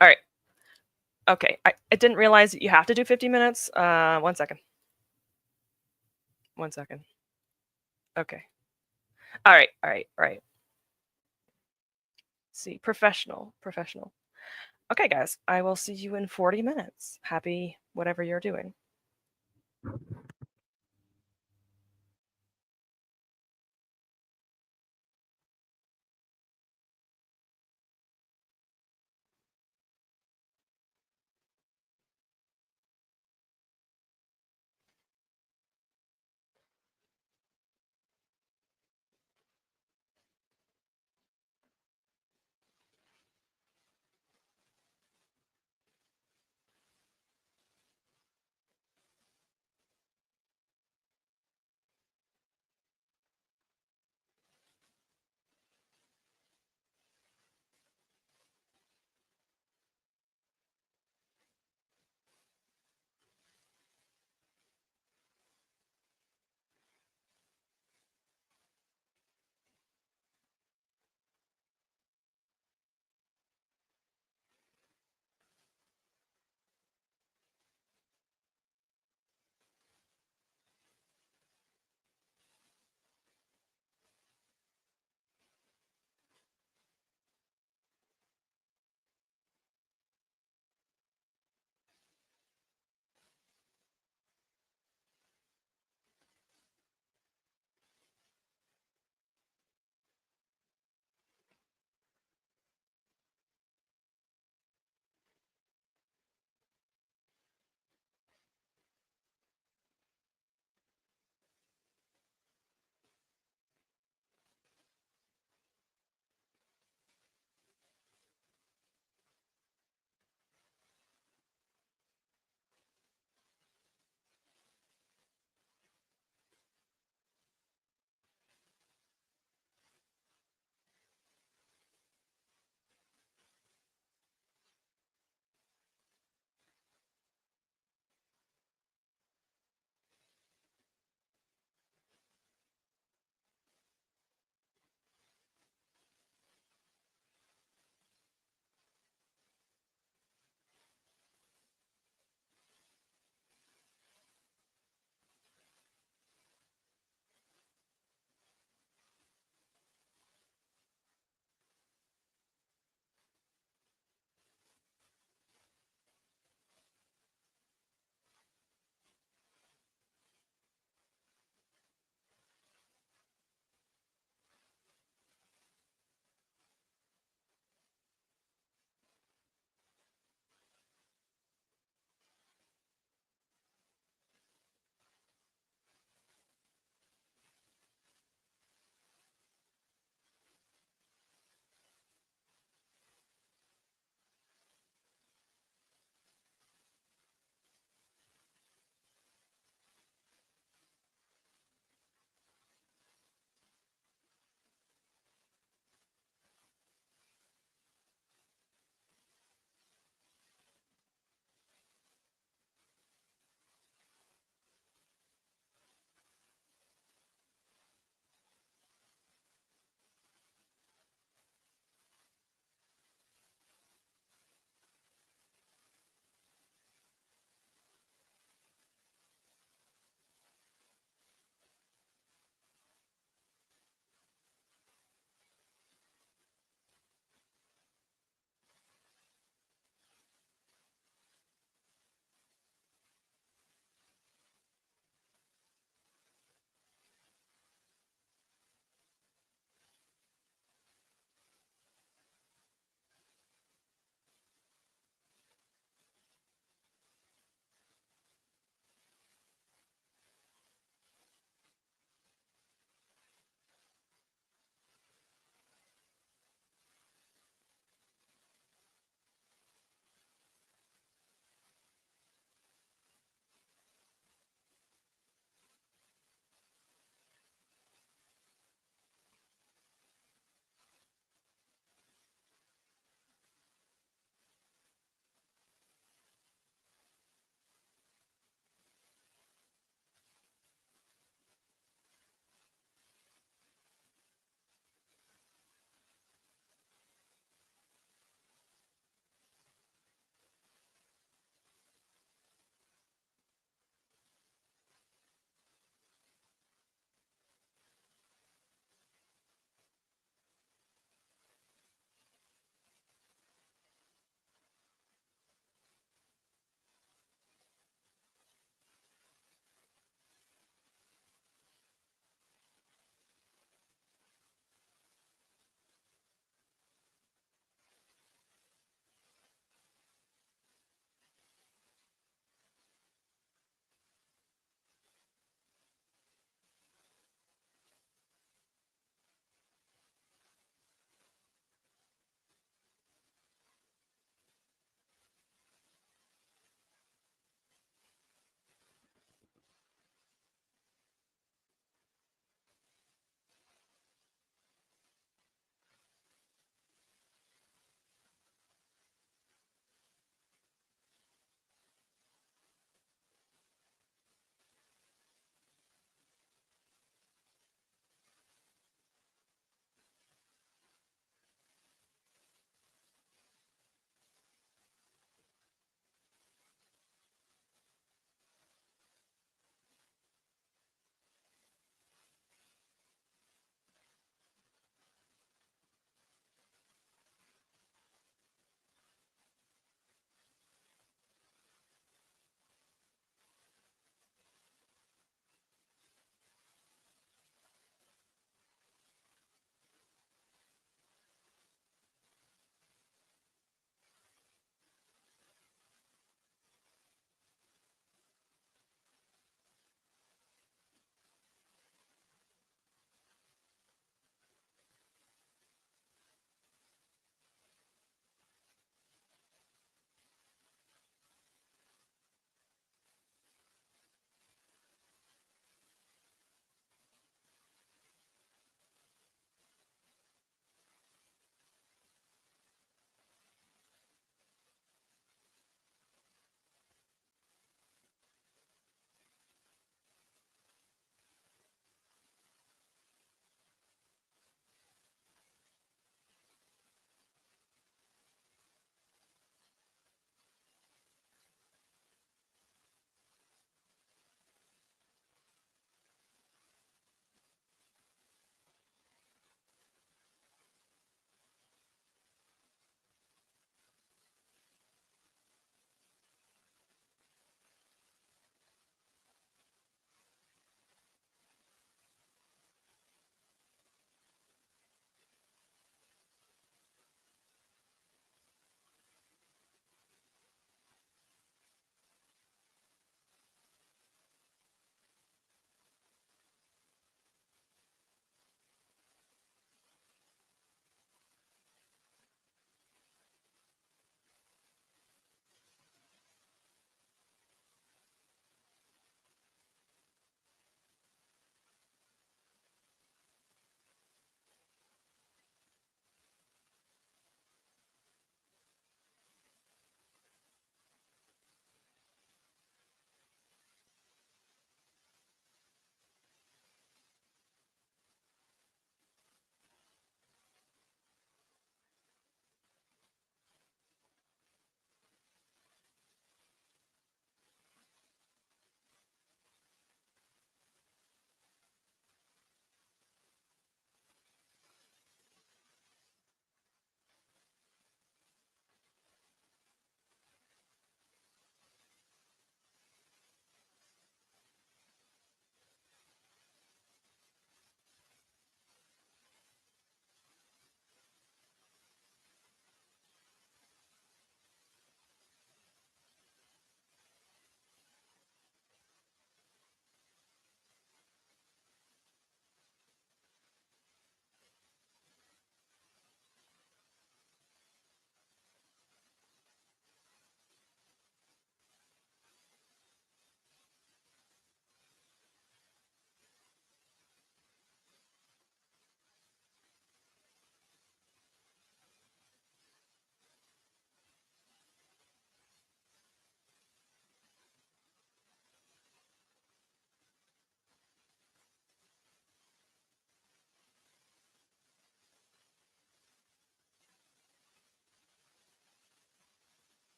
All right. Okay. I didn't realize you have to do 50 minutes. 1 second. 1 second. Okay. All right. All right. All right. See, professional. Okay, guys. I will see you in 40 minutes. Happy whatever you're doing.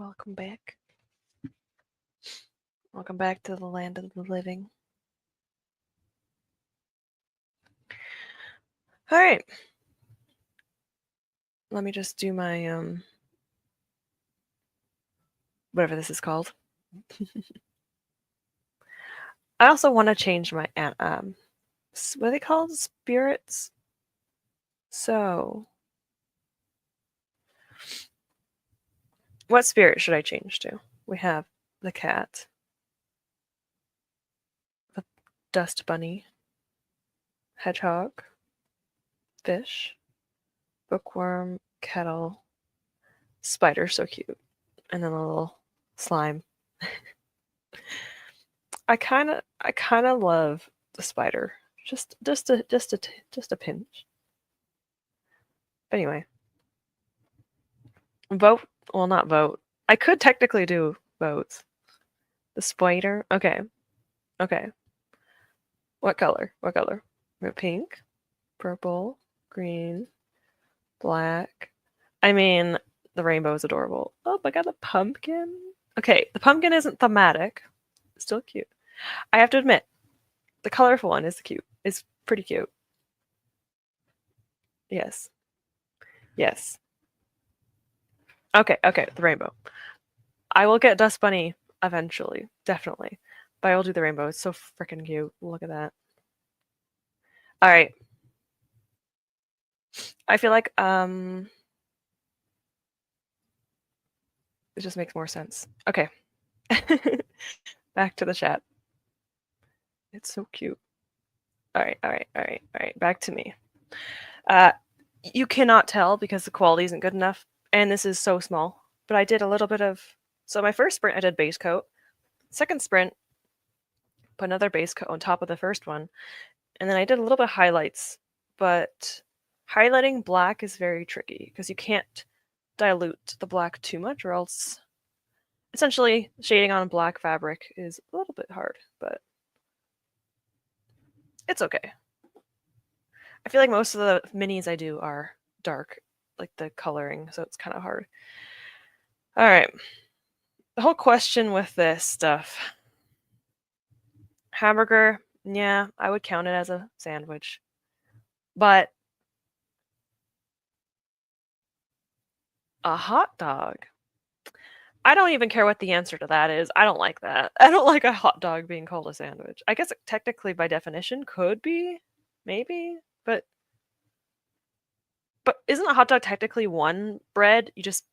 Welcome back. Welcome back to the land of the living. All right. Let me just do my whatever this is called. I also want to change my what are they called? Spirits. So, what spirit should I change to? We have the cat, the dust bunny, hedgehog, fish, bookworm, kettle, spider, so cute, and then a little slime. I kind of love the spider. Just a pinch. Anyway, vote. Well, not vote. I could technically do votes. The spider. Okay. Okay. What color? What color? Pink, purple, green, black. I mean, the rainbow is adorable. Oh, I got a pumpkin. Okay, the pumpkin isn't thematic. It's still cute. I have to admit, the colorful one is cute. It's pretty cute. Yes. Yes. Okay, okay, the rainbow. I will get Dust Bunny eventually, definitely. But I will do the rainbow. It's so freaking cute. Look at that. All right. I feel like it just makes more sense. Okay. Back to the chat. It's so cute. All right, all right, all right, all right. Back to me. You cannot tell because the quality isn't good enough, and this is so small. But I did a little bit of. So my first sprint, I did base coat. Second sprint, put another base coat on top of the first one, and then I did a little bit of highlights. But highlighting black is very tricky because you can't dilute the black too much, or else essentially shading on black fabric is a little bit hard, but it's okay. I feel like most of the minis I do are dark, like the coloring, so it's kind of hard. All right. The whole question with this stuff. Hamburger, yeah, I would count it as a sandwich. But a hot dog. I don't even care what the answer to that is. I don't like that. I don't like a hot dog being called a sandwich. I guess it technically by definition could be, maybe, but isn't a hot dog technically one bread? You just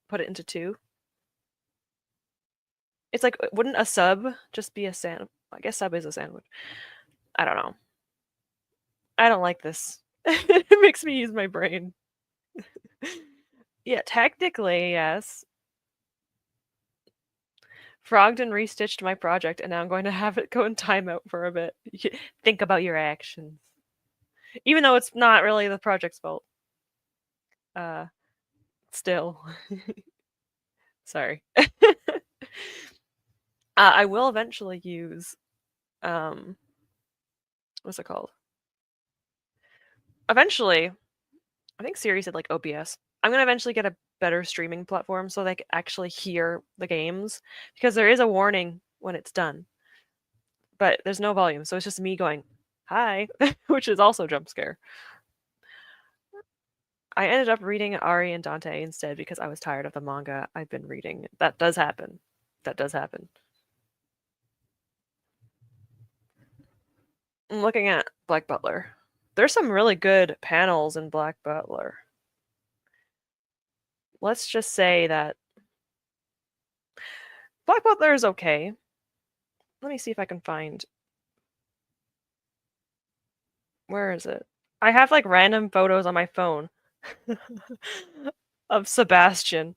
put it into two? It's like, wouldn't a sub just be a sandwich? I guess sub is a sandwich. I don't know. I don't like this. It makes me use my brain. Yeah, technically, yes. Frogged and restitched my project, and now I'm going to have it go in timeout for a bit. Think about your actions. Even though it's not really the project's fault. Still. Sorry. I will eventually use, what's it called? Eventually, I think Siri said like OBS. I'm gonna eventually get a better streaming platform so they can actually hear the games because there is a warning when it's done, but there's no volume, so it's just me going, "Hi," which is also a jump scare. I ended up reading Ari and Dante instead because I was tired of the manga I've been reading. That does happen. That does happen. I'm looking at Black Butler. There's some really good panels in Black Butler. Let's just say that Black Butler is okay. Let me see if I can find. Where is it? I have like random photos on my phone of Sebastian.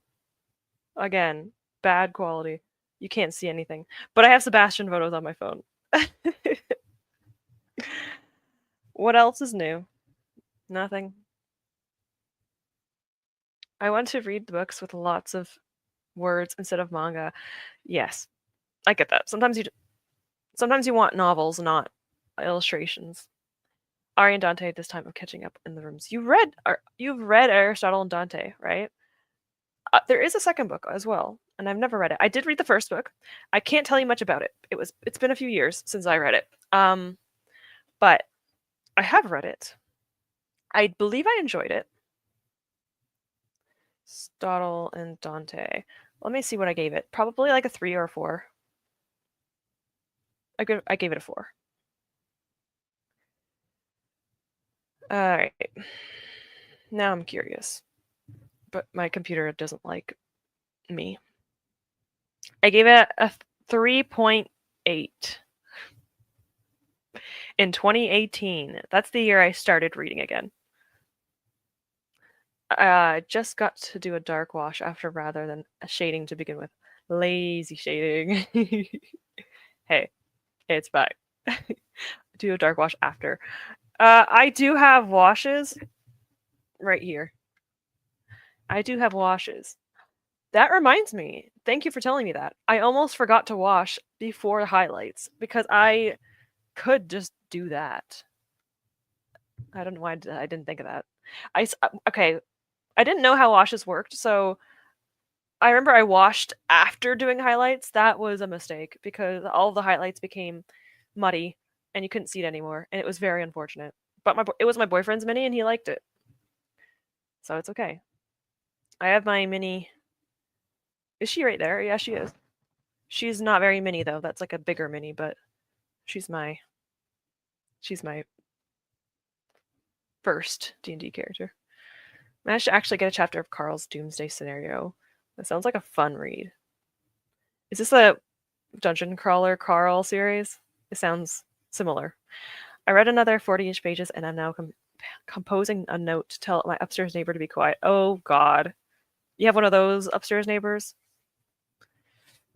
Again, bad quality. You can't see anything. But I have Sebastian photos on my phone. What else is new? Nothing. I want to read the books with lots of words instead of manga. Yes, I get that. Sometimes you want novels, not illustrations. Ari and Dante at this time of catching up in the rooms. You've read Aristotle and Dante, right? There is a second book as well, and I've never read it. I did read the first book. I can't tell you much about it. It's been a few years since I read it. But I have read it. I believe I enjoyed it. Stoddle and Dante. Let me see what I gave it. Probably like a 3 or a 4. I gave it a 4. Alright. Now I'm curious. But my computer doesn't like me. I gave it a 3.8 in 2018. That's the year I started reading again. I just got to do a dark wash after rather than a shading to begin with. Lazy shading. Hey, it's fine. Do a dark wash after. I do have washes right here. I do have washes. That reminds me. Thank you for telling me that. I almost forgot to wash before the highlights because I could just do that. I don't know why I didn't think of that. Okay, I didn't know how washes worked, so I remember I washed after doing highlights. That was a mistake because all the highlights became muddy and you couldn't see it anymore, and it was very unfortunate. But it was my boyfriend's mini and he liked it. So it's okay. I have my mini. Is she right there? Yeah, she is. She's not very mini though. That's like a bigger mini, but she's my first D&D character. Managed to actually get a chapter of Carl's Doomsday Scenario. That sounds like a fun read. Is this a Dungeon Crawler Carl series? It sounds similar. I read another 40-ish pages and I'm now composing a note to tell my upstairs neighbor to be quiet. Oh god. You have one of those upstairs neighbors?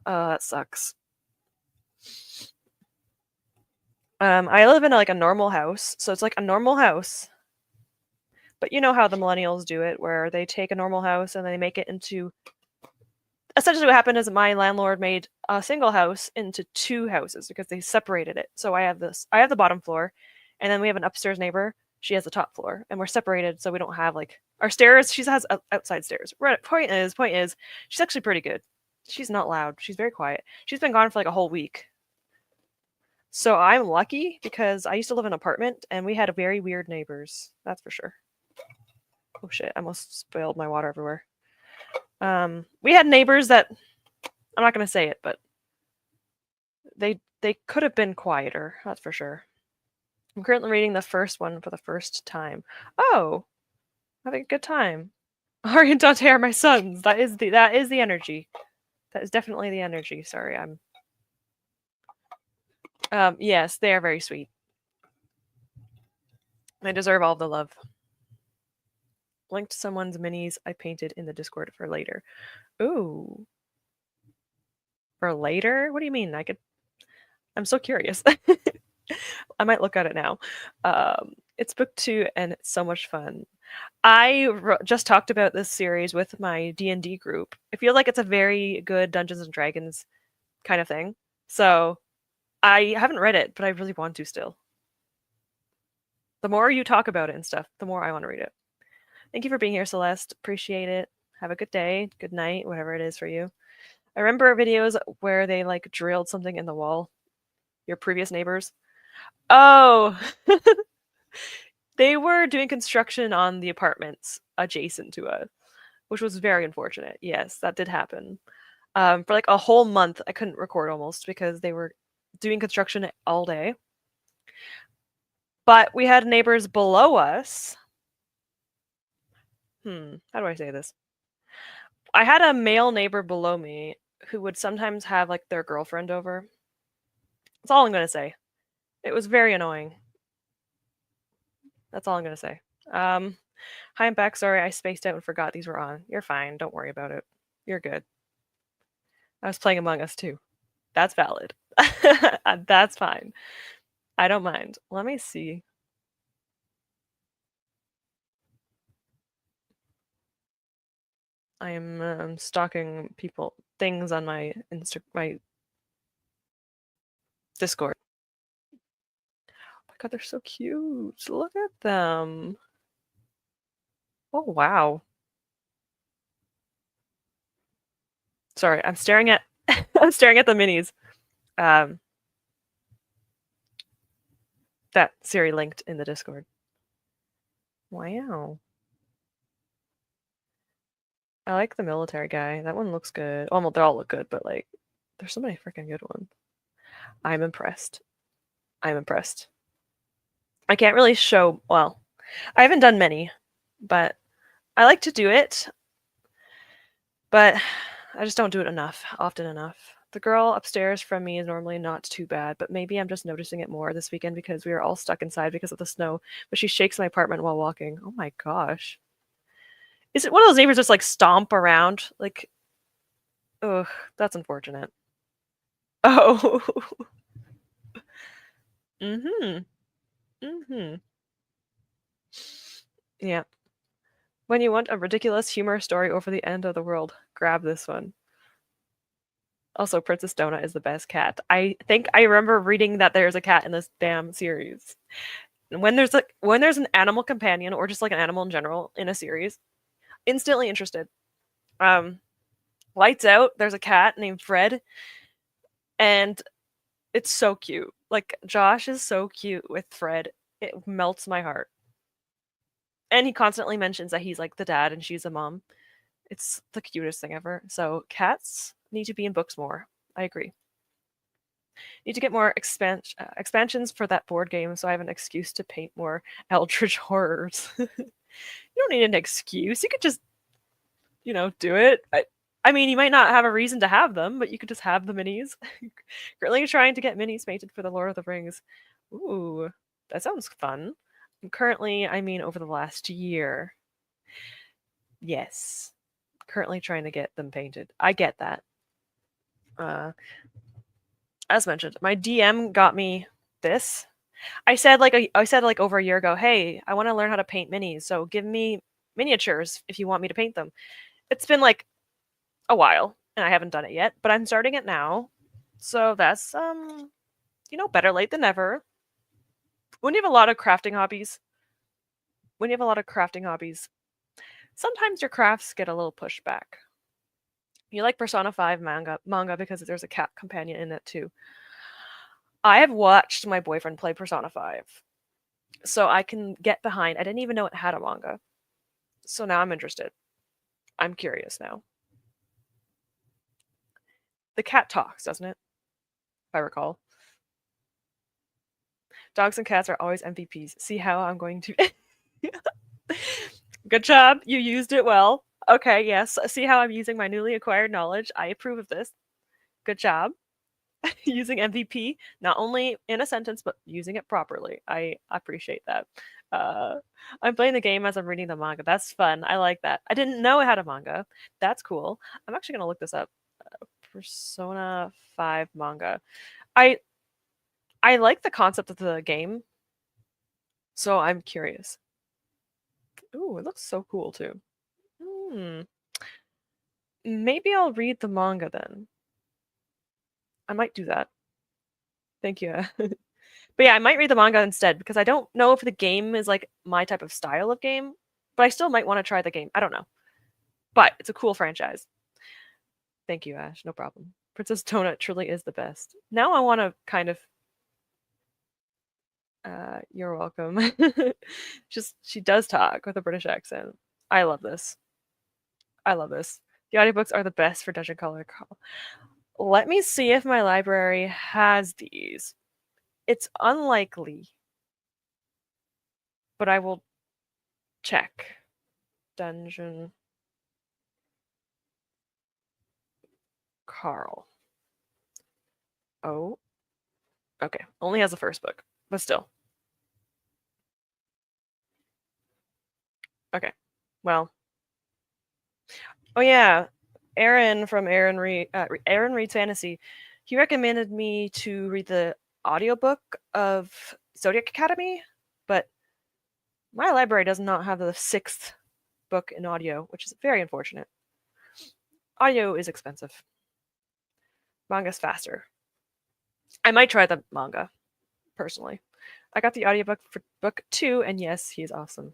That sucks. I live in like a normal house, so it's like a normal house. But you know how the millennials do it, where they take a normal house and they make it into. Essentially, what happened is my landlord made a single house into 2 houses because they separated it. So I have the bottom floor, and then we have an upstairs neighbor. She has the top floor, and we're separated, so we don't have like our stairs. She has outside stairs. Point is, she's actually pretty good. She's not loud. She's very quiet. She's been gone for like a whole week. So I'm lucky because I used to live in an apartment, and we had very weird neighbors. That's for sure. Oh shit! I almost spilled my water everywhere. We had neighbors that I'm not gonna say it, but they could have been quieter. That's for sure. I'm currently reading the first one for the first time. Oh, having a good time. Ari and Dante are my sons. That is the energy. That is definitely the energy. Sorry, I'm. Yes, they are very sweet. They deserve all the love. Linked someone's minis I painted in the Discord for later. Ooh. For later? What do you mean? I'm so curious. I might look at it now. It's book 2 and it's so much fun. I just talked about this series with my D&D group. I feel like it's a very good Dungeons and Dragons kind of thing. So I haven't read it, but I really want to still. The more you talk about it and stuff, the more I want to read it. Thank you for being here, Celeste. Appreciate it. Have a good day, good night, whatever it is for you. I remember videos where they like drilled something in the wall. Your previous neighbors. Oh, they were doing construction on the apartments adjacent to us, which was very unfortunate. Yes, that did happen. For like a whole month, I couldn't record almost because they were doing construction all day. But we had neighbors below us. How do I say this? I had a male neighbor below me who would sometimes have like their girlfriend over. That's all I'm going to say. It was very annoying. That's all I'm going to say. Hi, I'm back. Sorry, I spaced out and forgot these were on. You're fine. Don't worry about it. You're good. I was playing Among Us too. That's valid. That's fine. I don't mind. Let me see. I am stalking things on my my Discord. Oh my god, they're so cute. Look at them. Oh wow. Sorry, I'm staring at I'm staring at the minis. That Siri linked in the Discord. Wow. I like the military guy. That one looks good. Well, they all look good, but like, there's so many freaking good ones. I'm impressed. I'm impressed. I can't really show. Well, I haven't done many, but I like to do it. But I just don't do it often enough. The girl upstairs from me is normally not too bad, but maybe I'm just noticing it more this weekend because we are all stuck inside because of the snow. But she shakes my apartment while walking. Oh my gosh. Is it one of those neighbors just like stomp around? Like, ugh, that's unfortunate. Oh. Mm-hmm. Mm-hmm. Yeah. When you want a ridiculous humor story over the end of the world, grab this one. Also, Princess Donut is the best cat. I think I remember reading that there's a cat in this damn series. And when there's an animal companion or just like an animal in general in a series, instantly interested. Um, Lights Out, there's a cat named Fred, and it's so cute. Like Josh is so cute with Fred. It melts my heart. And he constantly mentions that he's like the dad and she's a mom. It's the cutest thing ever. So cats need to be in books more. I agree. Need to get more expansions for that board game so I have an excuse to paint more Eldritch horrors. You don't need an excuse. You could just, do it. I mean, you might not have a reason to have them, but you could just have the minis. Currently trying to get minis painted for the Lord of the Rings. Ooh, that sounds fun. Currently, I mean over the last year. Yes. Currently trying to get them painted. I get that. As mentioned, my DM got me this. I said over a year ago, hey, I want to learn how to paint minis, so give me miniatures if you want me to paint them. It's been like a while and I haven't done it yet, but I'm starting it now. So that's better late than never. When you have a lot of crafting hobbies, sometimes your crafts get a little pushed back. You like Persona 5 manga because there's a cat companion in it too. I have watched my boyfriend play Persona 5. So I can get behind. I didn't even know it had a manga. So now I'm interested. I'm curious now. The cat talks, doesn't it? If I recall. Dogs and cats are always MVPs. See how I'm going to. Good job. You used it well. Okay, yes. See how I'm using my newly acquired knowledge. I approve of this. Good job. Using MVP, not only in a sentence, but using it properly. I appreciate that. Uh, I'm playing the game as I'm reading the manga. That's fun. I like that. I didn't know it had a manga. That's cool. I'm actually going to look this up. Persona 5 manga. I I like the concept of the game, so I'm curious. Ooh, it looks so cool too. Hmm. Maybe I'll read the manga then. I might do that. Thank you. But yeah, I might read the manga instead because I don't know if the game is like my type of style of game, but I still might want to try the game. I don't know. But it's a cool franchise. Thank you, Ash. No problem. Princess Donut truly is the best. Now I want to kind of you're welcome. Just she does talk with a British accent. I love this. I love this. The audiobooks are the best for Dungeon Call. Let me see if my library has these. It's unlikely, but I will check. Dungeon Carl. Oh, okay. Only has the first book, but still. Okay. Well. Oh yeah, Aaron from Aaron Reads Fantasy. He recommended me to read the audiobook of Zodiac Academy, but my library does not have the sixth book in audio, which is very unfortunate. Audio is expensive. Manga's faster. I might try the manga, personally. I got the audiobook for book 2, and yes, he is awesome.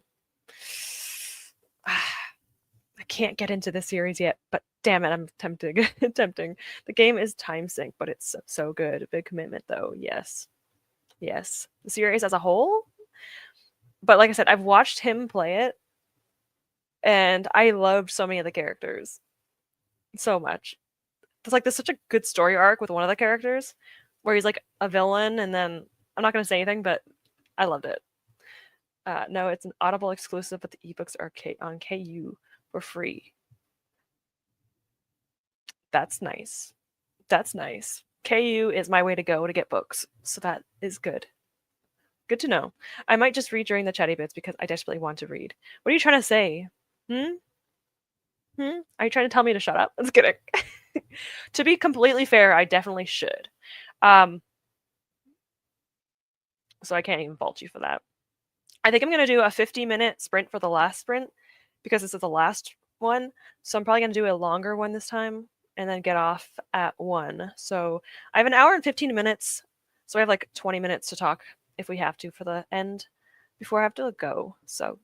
I can't get into this series yet, but damn it, I'm tempting. tempting. The game is time sync, but it's so good. A big commitment, though. Yes. Yes. The series as a whole. But like I said, I've watched him play it, and I loved so many of the characters. So much. There's like there's such a good story arc with one of the characters where he's like a villain, and then I'm not going to say anything, but I loved it. No, it's an Audible exclusive, but the ebooks are on KU for free. That's nice. That's nice. KU is my way to go to get books, so that is good. Good to know. I might just read during the chatty bits because I desperately want to read. What are you trying to say? Hmm? Are you trying to tell me to shut up? I'm just kidding. To be completely fair, I definitely should. So I can't even fault you for that. I think I'm going to do a 50-minute sprint for the last sprint because this is the last one. So I'm probably going to do a longer one this time and then get off at 1. So I have an hour and 15 minutes. So I have like 20 minutes to talk if we have to for the end before I have to go. So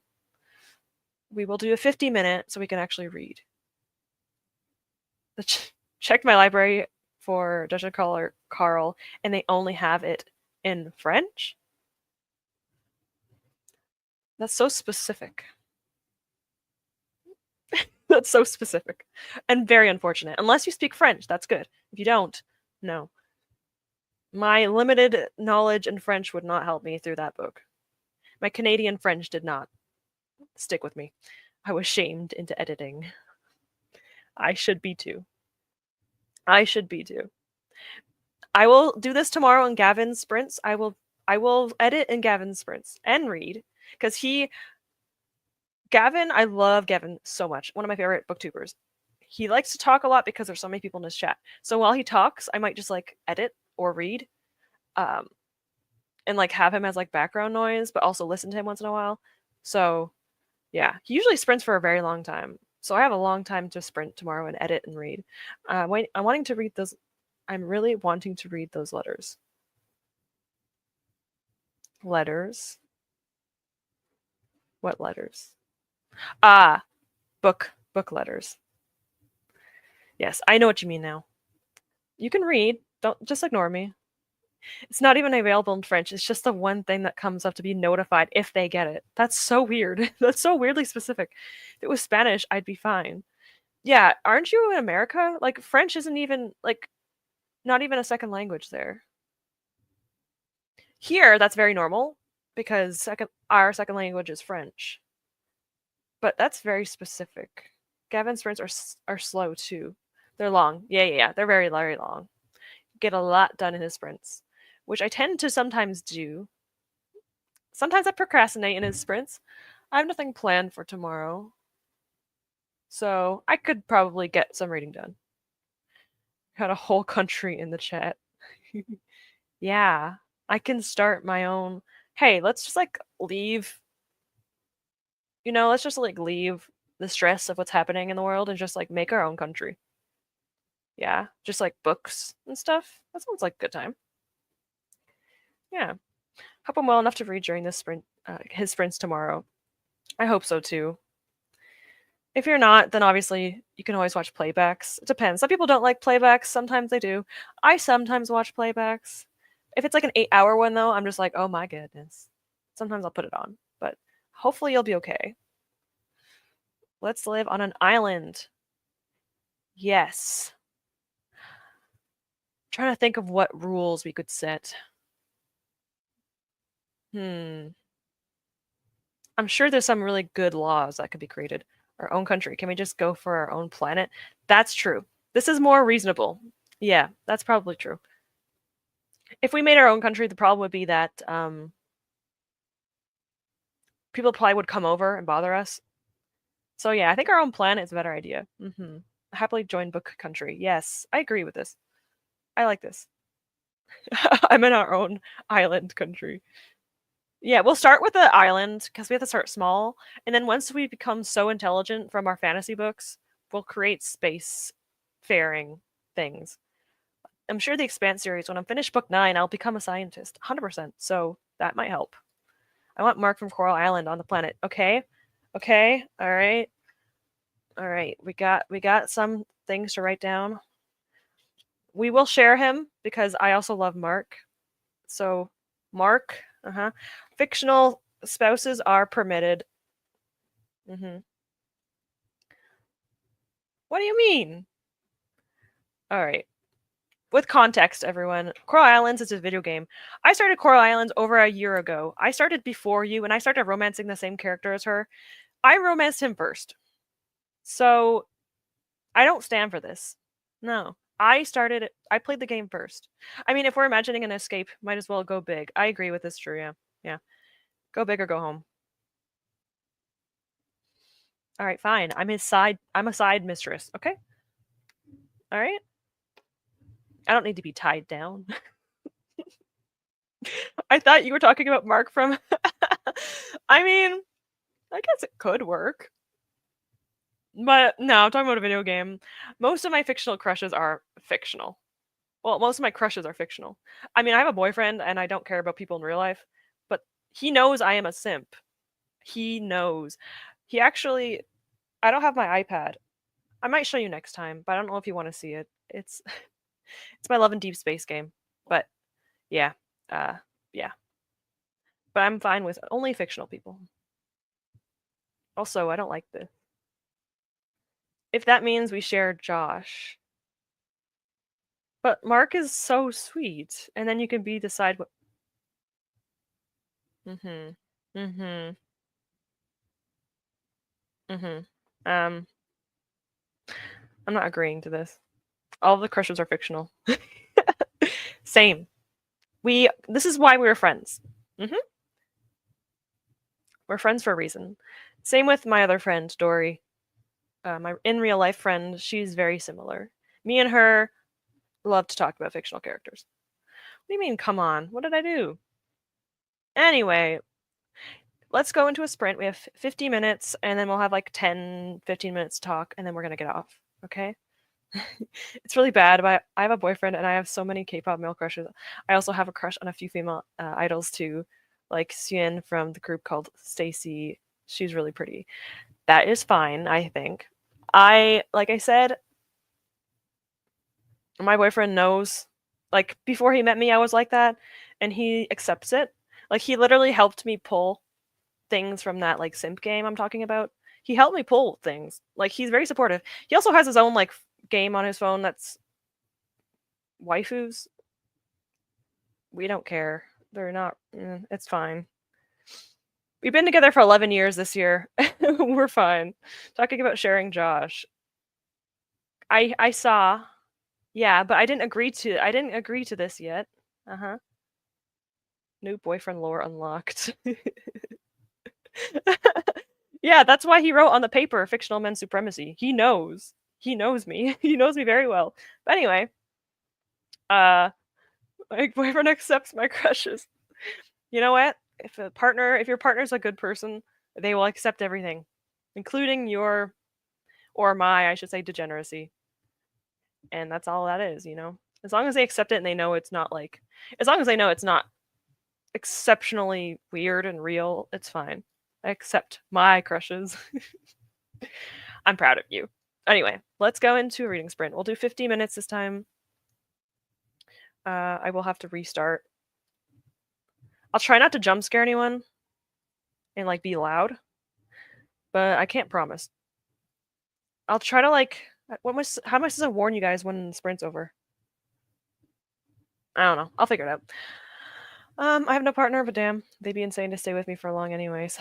we will do a 50-minute so we can actually read. Checked my library for Dungeon Crawler Carl, and they only have it in French. That's so specific. That's so specific and very unfortunate. Unless you speak French, that's good. If you don't, no. My limited knowledge in French would not help me through that book. My Canadian French did not stick with me. I was shamed into editing. I should be too. I should be too. I will do this tomorrow in Gavin's sprints. I will edit in Gavin's sprints and read because Gavin, I love Gavin so much. One of my favorite booktubers. He likes to talk a lot because there's so many people in his chat. So while he talks, I might just like edit or read, and like have him as like background noise, but also listen to him once in a while. So yeah, he usually sprints for a very long time. So I have a long time to sprint tomorrow and edit and read. I'm wanting to read those. I'm really wanting to read those letters. Letters. What letters? Ah, book letters. Yes, I know what you mean now. You can read. Don't just ignore me. It's not even available in French. It's just the one thing that comes up to be notified if they get it. That's so weird. That's so weirdly specific. If it was Spanish, I'd be fine. Yeah, aren't you in America? Like French isn't even like not even a second language there. Here, that's very normal because our second language is French. But that's very specific. Gavin's sprints are slow too. They're long. Yeah. They're very, very long. Get a lot done in his sprints, which I tend to sometimes do. Sometimes I procrastinate in his sprints. I have nothing planned for tomorrow. So I could probably get some reading done. Got a whole country in the chat. Yeah, I can start my own. Hey, let's just like leave. Let's just like leave the stress of what's happening in the world and just like make our own country. Yeah, just like books and stuff. That sounds like a good time. Yeah. Hope I'm well enough to read during this sprint, his sprints tomorrow. I hope so too. If you're not, then obviously you can always watch playbacks. It depends. Some people don't like playbacks. Sometimes they do. I sometimes watch playbacks. If it's like an 8-hour one, though, I'm just like, oh my goodness. Sometimes I'll put it on. But hopefully you'll be okay. Let's live on an island. Yes. I'm trying to think of what rules we could set. I'm sure there's some really good laws that could be created. Our own country. Can we just go for our own planet? That's true. This is more reasonable. Yeah, that's probably true. If we made our own country, the problem would be that people probably would come over and bother us. So yeah, I think our own planet is a better idea. Happily join book country. Yes, I agree with this. I like this. I'm in our own island country. Yeah, we'll start with the island because we have to start small, and then once we become so intelligent from our fantasy books, we'll create space-faring things. I'm sure the Expanse series, when I'm finished book 9, I'll become a scientist, 100%. So that might help. I want Mark from Coral Island on the planet. Okay, all right. All right, we got some things to write down. We will share him because I also love Mark. So, Mark, fictional spouses are permitted. Hmm. What do you mean? All right. With context, everyone, Coral Islands is a video game. I started Coral Islands over a year ago. I started before you, and I started romancing the same character as her. I romanced him first. So, I don't stand for this. No. I played the game first. I mean, if we're imagining an escape, might as well go big. I agree with this, Drew, yeah. Yeah. Go big or go home. Alright, fine. I'm a side mistress, okay? Alright? I don't need to be tied down. I thought you were talking about Mark from I mean, I guess it could work. But no, I'm talking about a video game. Most of my fictional crushes are fictional. Well, most of my crushes are fictional. I mean, I have a boyfriend and I don't care about people in real life, but he knows I am a simp. He knows. He actually I don't have my iPad. I might show you next time, but I don't know if you want to see it. It's it's my Love and Deep Space game. But yeah. Uh yeah. But I'm fine with only fictional people. Also, I don't like this. If that means we share Josh. But Mark is so sweet, and then you can decide what. Mhm. Mhm. Mhm. Um, I'm not agreeing to this. All of the crushes are fictional. Same. This is why we were friends. Mhm. We're friends for a reason. Same with my other friend, Dory. My in real life friend, she's very similar. Me and her love to talk about fictional characters. What do you mean, come on? What did I do? Anyway, let's go into a sprint. We have 50 minutes, and then we'll have like 10, 15 minutes to talk, and then we're going to get off. Okay? It's really bad, but I have a boyfriend, and I have so many K-pop male crushes. I also have a crush on a few female idols, too, like Xian from the group called Stacy. She's really pretty. That is fine, I think. Like I said, my boyfriend knows. Like, before he met me, I was like that, and he accepts it. Like, he literally helped me pull things from that like simp game I'm talking about. He helped me pull things. Like he's very supportive. He also has his own like game on his phone that's waifus. We don't care. They're not. It's fine. We've been together for 11 years this year. We're fine. Talking about sharing Josh. I saw. Yeah, but I didn't agree to this yet. Uh-huh. New boyfriend lore unlocked. Yeah, that's why he wrote on the paper fictional men supremacy. He knows. He knows me. He knows me very well. But anyway, uh my boyfriend accepts my crushes. You know what? If your partner's a good person, they will accept everything, including your or my, I should say, degeneracy. And that's all that is, you know? As long as they accept it and they know it's not like as long as they know it's not exceptionally weird and real, it's fine. I accept my crushes. I'm proud of you. Anyway, let's go into a reading sprint. We'll do 50 minutes this time. I will have to restart. I'll try not to jump scare anyone and like be loud, but I can't promise. I'll try to like how much does it warn you guys when the sprint's over? I don't know. I'll figure it out. I have no partner, but damn, they'd be insane to stay with me for long anyways.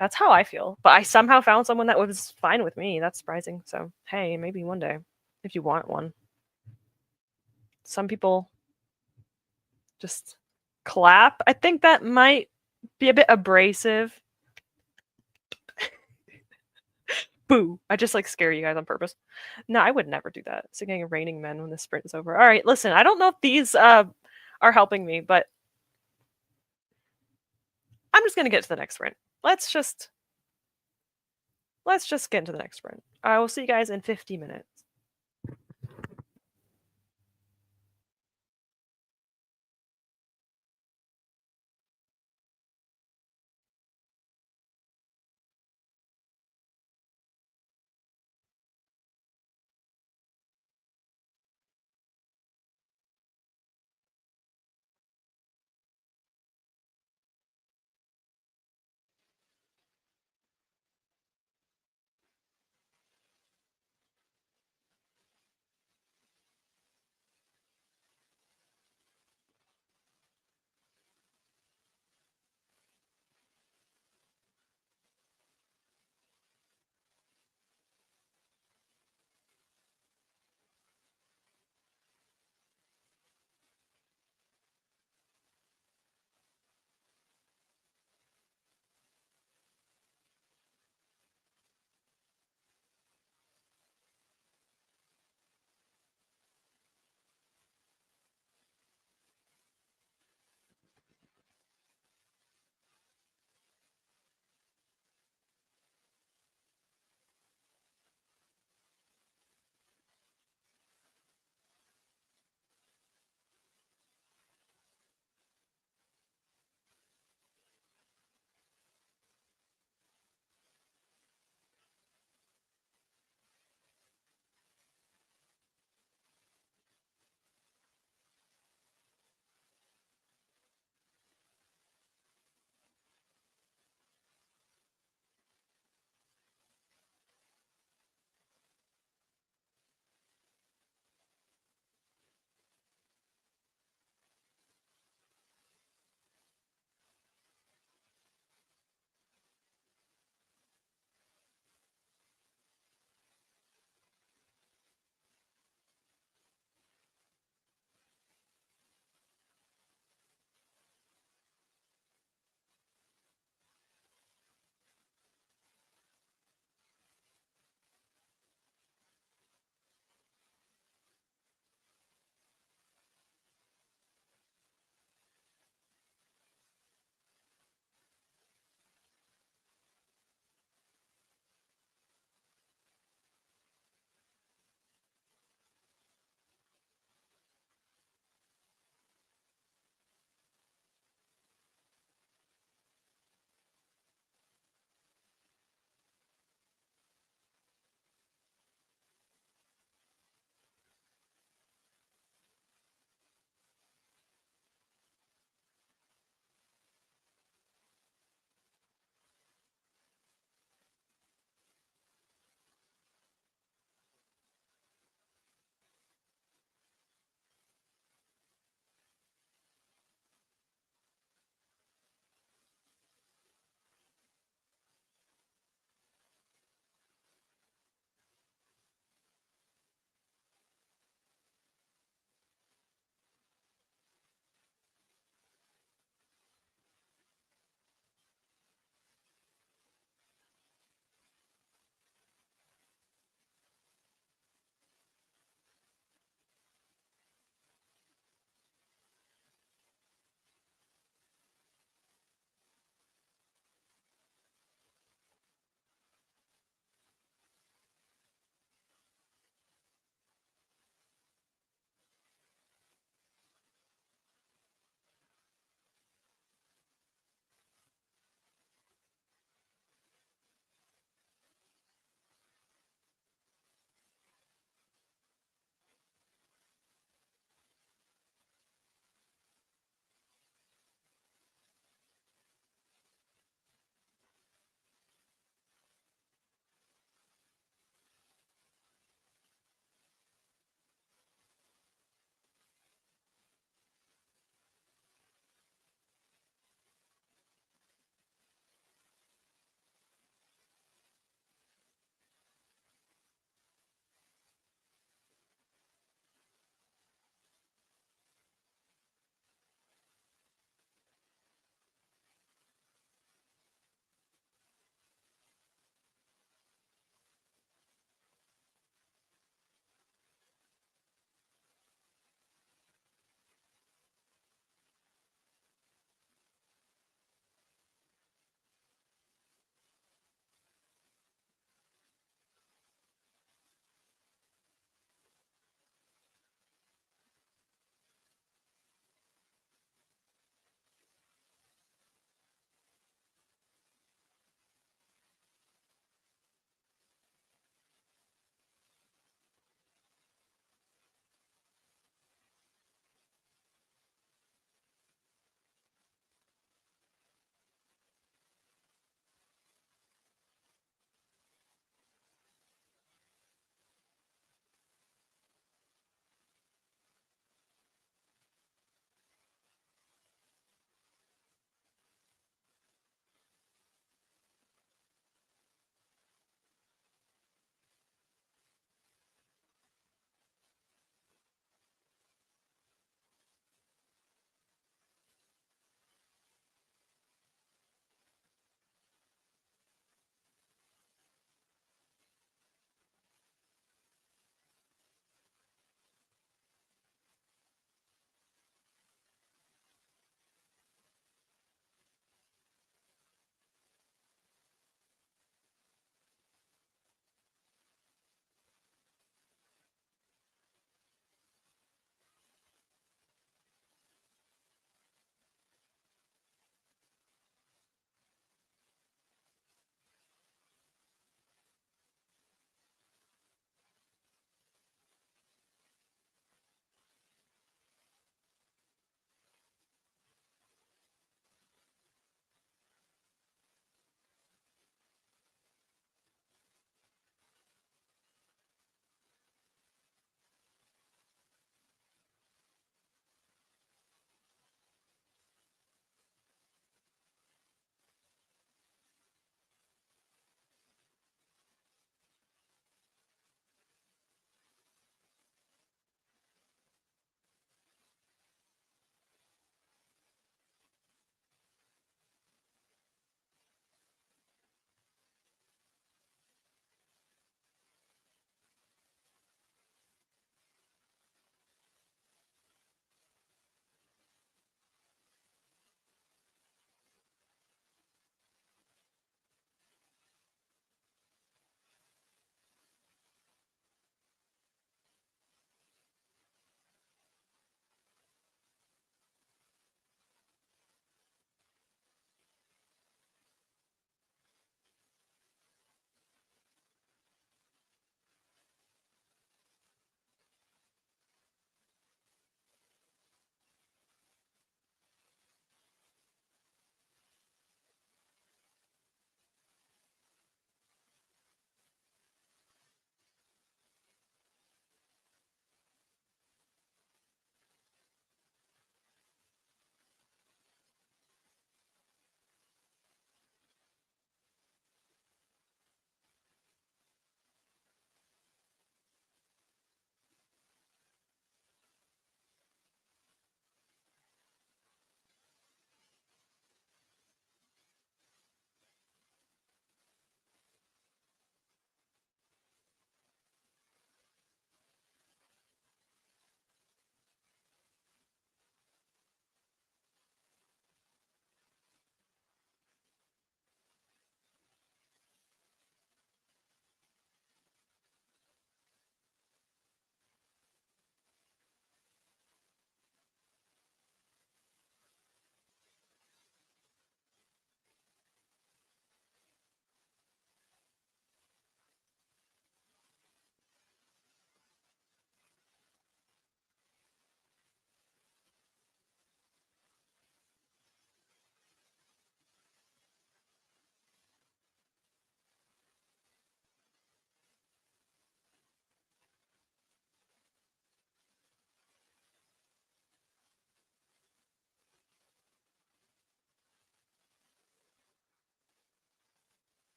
That's how I feel. But I somehow found someone that was fine with me. That's surprising. So hey, maybe one day. If you want one. Some people just clap. I think that might be a bit abrasive. Boo. I just like scare you guys on purpose. No, I would never do that. Singing Raining Men when the sprint is over. Alright, listen, I don't know if these are helping me, but I'm just gonna get to the next sprint. Let's just get into the next sprint. I will see you guys in 50 minutes.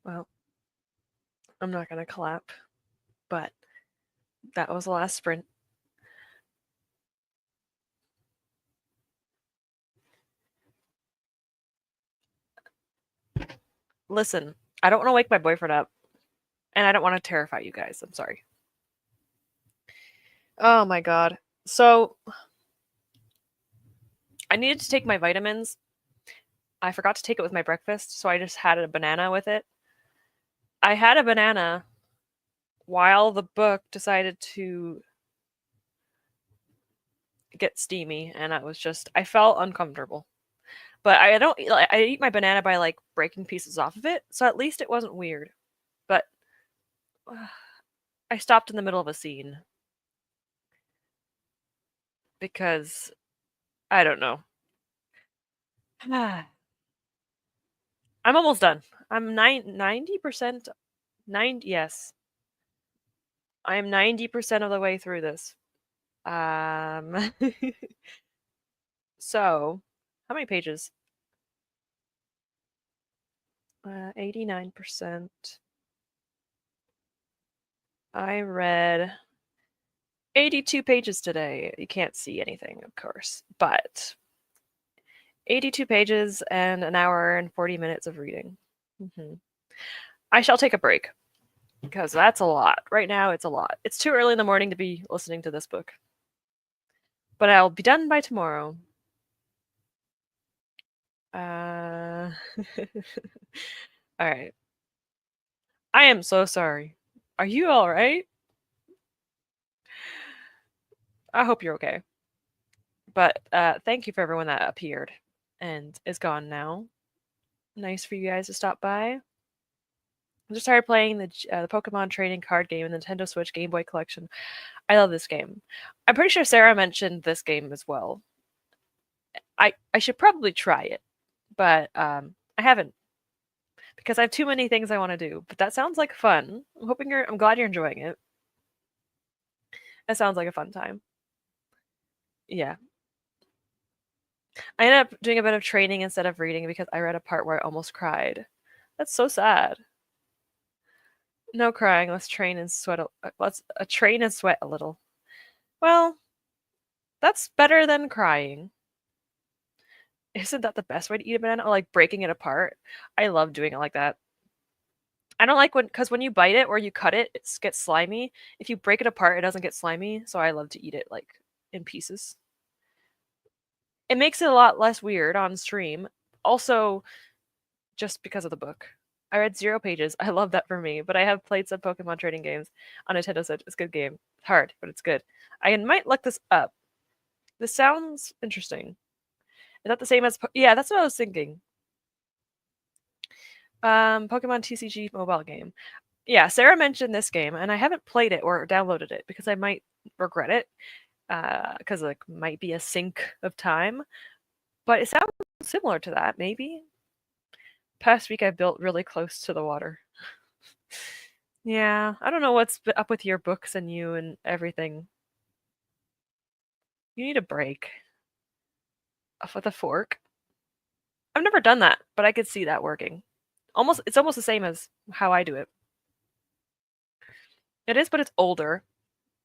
Well, I'm not gonna clap, but that was the last sprint. Listen, I don't want to wake my boyfriend up, and I don't want to terrify you guys. I'm sorry. Oh my god. So, I needed to take my vitamins. I forgot to take it with my breakfast, so I just had a banana with it. I had a banana while the book decided to get steamy, and I felt uncomfortable. But I eat my banana by like breaking pieces off of it, so at least it wasn't weird. But I stopped in the middle of a scene because I don't know. I'm almost done. I'm 90%. 90, yes. I am 90% of the way through this. So, how many pages? 89%. I read 82 pages today. You can't see anything, of course, but 82 pages and an hour and 40 minutes of reading. I shall take a break because that's a lot. Right now, it's a lot. It's too early in the morning to be listening to this book. But I'll be done by tomorrow. All right. I am so sorry. Are you all right? I hope you're okay. But thank you for everyone that appeared and is gone now. Nice for you guys to stop by. I just started playing the Pokemon trading card game in the Nintendo Switch Game Boy Collection. I love this game. I'm pretty sure Sarah mentioned this game as well. I should probably try it, but I haven't because I have too many things I want to do. But that sounds like fun. I'm glad you're enjoying it. That sounds like a fun time. Yeah. I ended up doing a bit of training instead of reading because I read a part where I almost cried. That's so sad. No crying. Let's train and sweat. Let's train and sweat a little. Well, that's better than crying. Isn't that the best way to eat a banana? Or like breaking it apart. I love doing it like that. I don't like because when you bite it or you cut it, it gets slimy. If you break it apart, it doesn't get slimy. So I love to eat it like in pieces. It makes it a lot less weird on stream. Also, just because of the book. I read 0 pages. I love that for me, but I have played some Pokemon trading games on Nintendo Switch. It's a good game. It's hard, but it's good. I might look this up. This sounds interesting. Is that the same as... Yeah, that's what I was thinking. Pokemon TCG mobile game. Yeah, Sarah mentioned this game, and I haven't played it or downloaded it because I might regret it. Because like might be a sink of time. But it sounds similar to that, maybe. Past week I built really close to the water. Yeah, I don't know what's up with your books and you and everything. You need a break. With a fork. I've never done that, but I could see that working. It's almost the same as how I do it. It is, but it's older.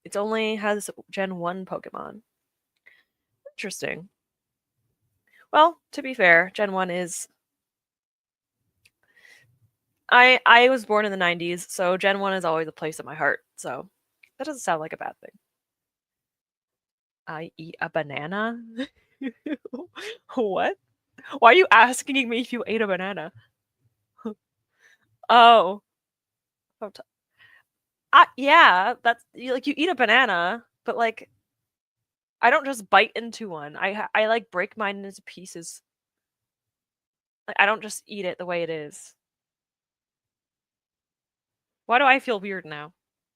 It only has Gen 1 Pokemon. Interesting. Well, to be fair, Gen 1 is... I was born in the 90s, so Gen 1 is always a place in my heart, so that doesn't sound like a bad thing. I eat a banana? What? Why are you asking me if you ate a banana? Oh. Yeah, that's like you eat a banana, but like I don't just bite into one. I like break mine into pieces. Like I don't just eat it the way it is. Why do I feel weird now?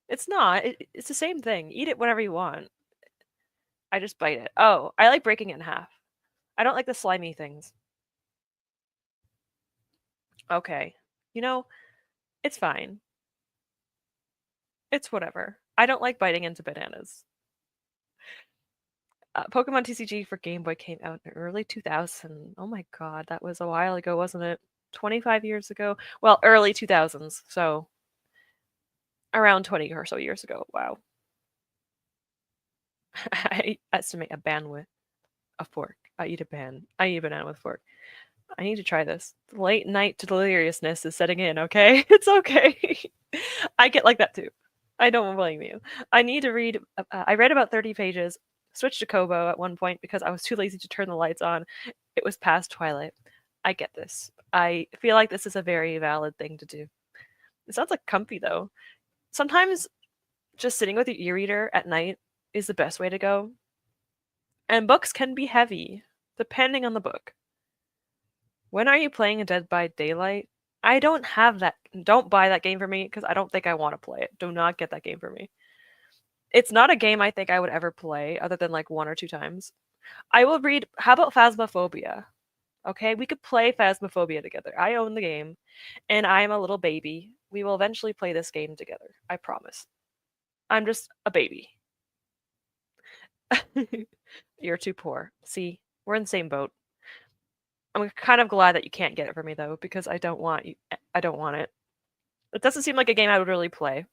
It's not. It's the same thing. Eat it whenever you want. I just bite it. Oh, I like breaking it in half. I don't like the slimy things. Okay. You know, it's fine. It's whatever. I don't like biting into bananas. Pokemon TCG for Game Boy came out in early 2000. Oh my god, that was a while ago, wasn't it? 25 years ago? Well, early 2000s, so around 20 or so years ago. Wow. I estimate a bandwidth. A fork. I eat a banana with a fork. I need to try this. Late night deliriousness is setting in, okay? It's okay. I get like that too. I don't blame you. I need to read. I read about 30 pages, switched to Kobo at one point because I was too lazy to turn the lights on. It was past twilight. I get this. I feel like this is a very valid thing to do. It sounds like comfy though. Sometimes just sitting with your e-reader at night is the best way to go. And books can be heavy, depending on the book. When are you playing a Dead by Daylight? I don't have that. Don't buy that game for me because I don't think I want to play it. Do not get that game for me. It's not a game I think I would ever play other than like 1 or 2 times. I will read. How about Phasmophobia? Okay, we could play Phasmophobia together. I own the game, and I am a little baby. We will eventually play this game together. I promise. I'm just a baby. You're too poor. See, we're in the same boat. I'm kind of glad that you can't get it for me though, because I don't want you. I don't want it. It doesn't seem like a game I would really play.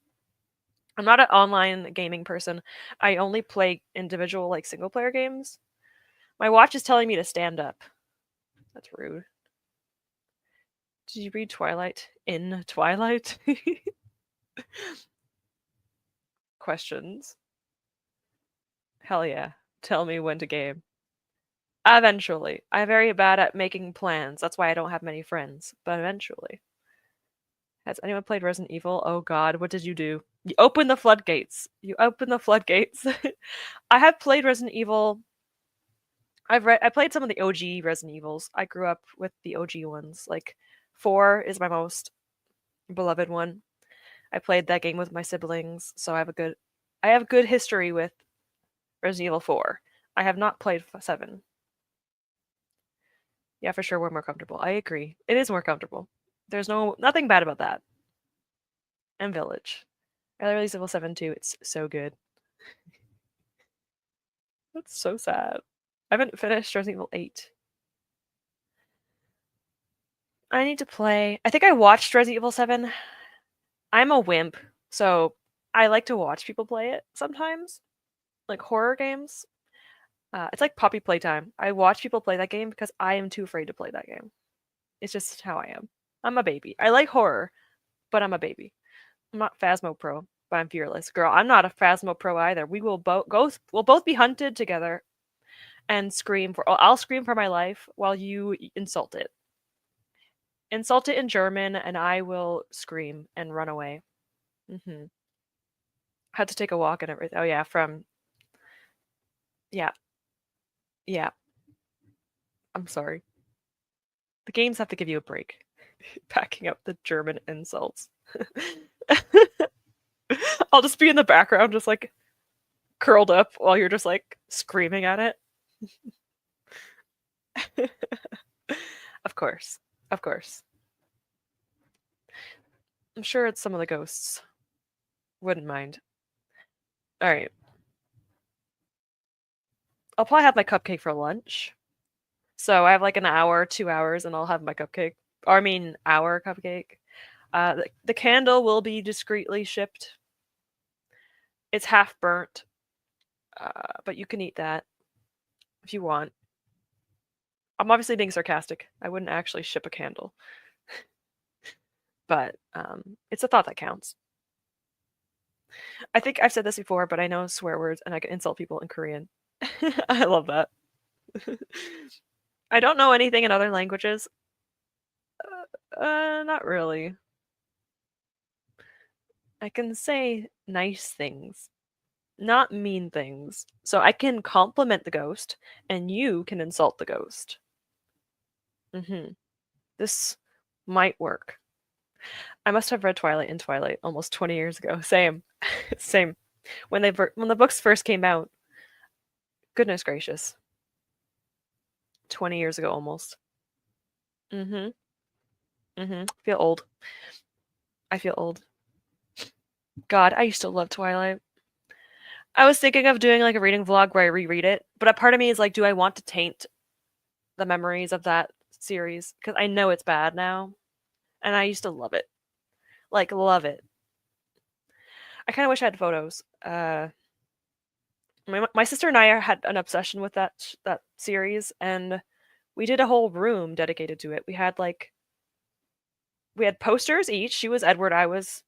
I'm not an online gaming person. I only play individual, like single player games. My watch is telling me to stand up. That's rude. Did you read Twilight? In Twilight? Questions. Hell yeah. Tell me when to game. Eventually. I'm very bad at making plans. That's why I don't have many friends. But eventually. Has anyone played Resident Evil? Oh god, what did you do? You opened the floodgates. You opened the floodgates. I have played Resident Evil. I played some of the OG Resident Evils. I grew up with the OG ones. Like 4 is my most beloved one. I played that game with my siblings, so I have good history with Resident Evil 4. I have not played 7. Yeah, for sure we're more comfortable. I agree. It is more comfortable. There's nothing bad about that. And Village. I released Evil 7 too. It's so good. That's so sad. I haven't finished Resident Evil 8. I need to play. I think I watched Resident Evil 7. I'm a wimp, so I like to watch people play it sometimes, like horror games. It's like Poppy Playtime. I watch people play that game because I am too afraid to play that game. It's just how I am. I'm a baby. I like horror, but I'm a baby. I'm not Phasmo Pro, but I'm fearless. Girl, I'm not a Phasmo Pro either. We will we'll both be hunted together and scream for I'll scream for my life while you insult it. Insult it in German and I will scream and run away. Mhm. Had to take a walk and everything. Oh yeah, yeah. Yeah. I'm sorry. The games have to give you a break. Packing up the German insults. I'll just be in the background, just like curled up while you're just like screaming at it. Of course. Of course. I'm sure it's some of the ghosts. Wouldn't mind. Alright. I'll probably have my cupcake for lunch. So I have like an hour, 2 hours, and I'll have my cupcake. Or I mean, our cupcake. The candle will be discreetly shipped. It's half burnt, but you can eat that if you want. I'm obviously being sarcastic. I wouldn't actually ship a candle. But it's a thought that counts. I think I've said this before, but I know swear words and I can insult people in Korean. I love that. I don't know anything in other languages. Not really. I can say nice things, not mean things. So I can compliment the ghost, and you can insult the ghost. This might work. I must have read Twilight in Twilight almost 20 years ago. Same. Same. When the books first came out. Goodness gracious. 20 years ago almost. Mhm. Mhm. Feel old. I feel old. God, I used to love Twilight. I was thinking of doing like a reading vlog where I reread it, but a part of me is like, do I want to taint the memories of that series? Because I know it's bad now, and I used to love it. Like, love it. I kind of wish I had photos. My sister and I had an obsession with that series, and we did a whole room dedicated to it. We had posters each. She was Edward, I was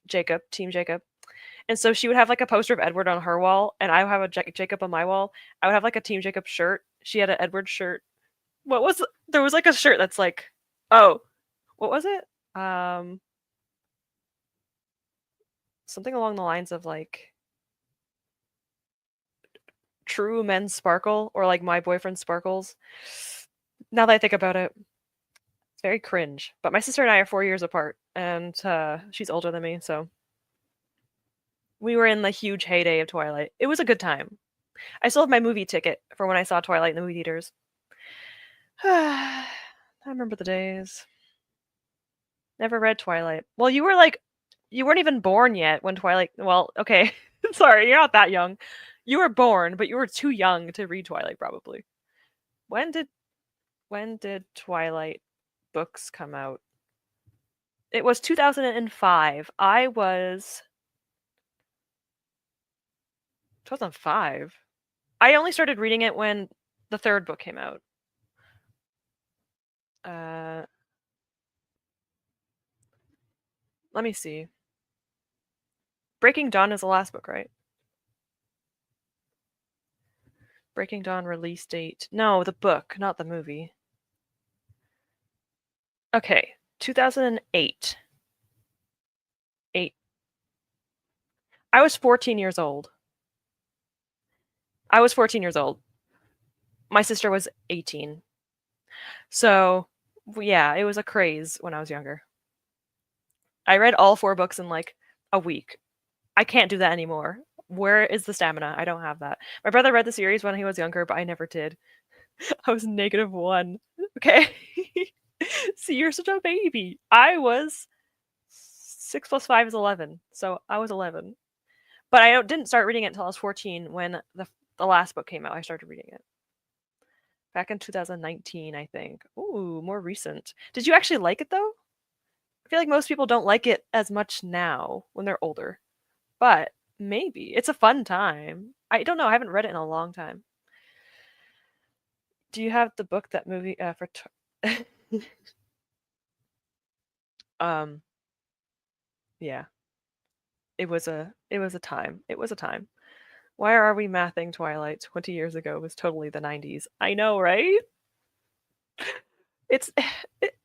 Jacob, Team Jacob. And so she would have like a poster of Edward on her wall, and I would have a Jacob on my wall. I would have like a Team Jacob shirt. She had an Edward shirt. There was like a shirt that's like, oh, what was it? Um, Something along the lines of like True Men Sparkle or like My Boyfriend Sparkles. Now that I think about it, it's very cringe. But my sister and I are 4 years apart, and she's older than me, so we were in the huge heyday of Twilight. It was a good time. I still have my movie ticket for when I saw Twilight in the movie theaters. I remember the days. Never read Twilight. Well, you weren't even born yet when Twilight. Well, okay. Sorry, you're not that young. You were born, but you were too young to read Twilight, probably. When did Twilight books come out? It was 2005. I was 2005. I only started reading it when the third book came out. Let me see. Breaking Dawn is the last book, right? Breaking Dawn release date. No, the book, not the movie. Okay, 2008. 8. I was 14 years old. My sister was 18. So, yeah, it was a craze when I was younger. I read all 4 books in like a week. I can't do that anymore. Where is the stamina? I don't have that. My brother read the series when he was younger, but I never did. I was -1. Okay. See, you're such a baby. I was 6 plus 5 is 11, so I was 11. But I didn't start reading it until I was 14 when the last book came out. I started reading it. Back in 2019, I think. Ooh, more recent. Did you actually like it though? I feel like most people don't like it as much now when they're older. But maybe. It's a fun time. I don't know. I haven't read it in a long time. Do you have the book that movie for yeah. It was a time. It was a time. Why are we mathing Twilight? 20 years ago was totally the 90s. I know, right? It's it,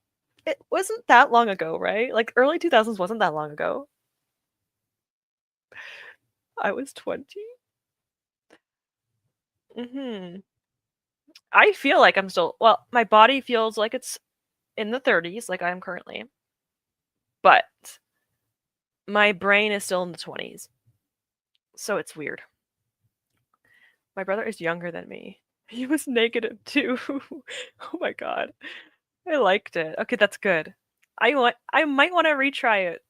it wasn't that long ago, right? Like early 2000s wasn't that long ago. I was 20. Mhm. I feel like I'm still well, my body feels like it's in the 30s like I am currently. But my brain is still in the 20s. So it's weird. My brother is younger than me. He was -2. Oh my god. I liked it. Okay, that's good. I might want to retry it.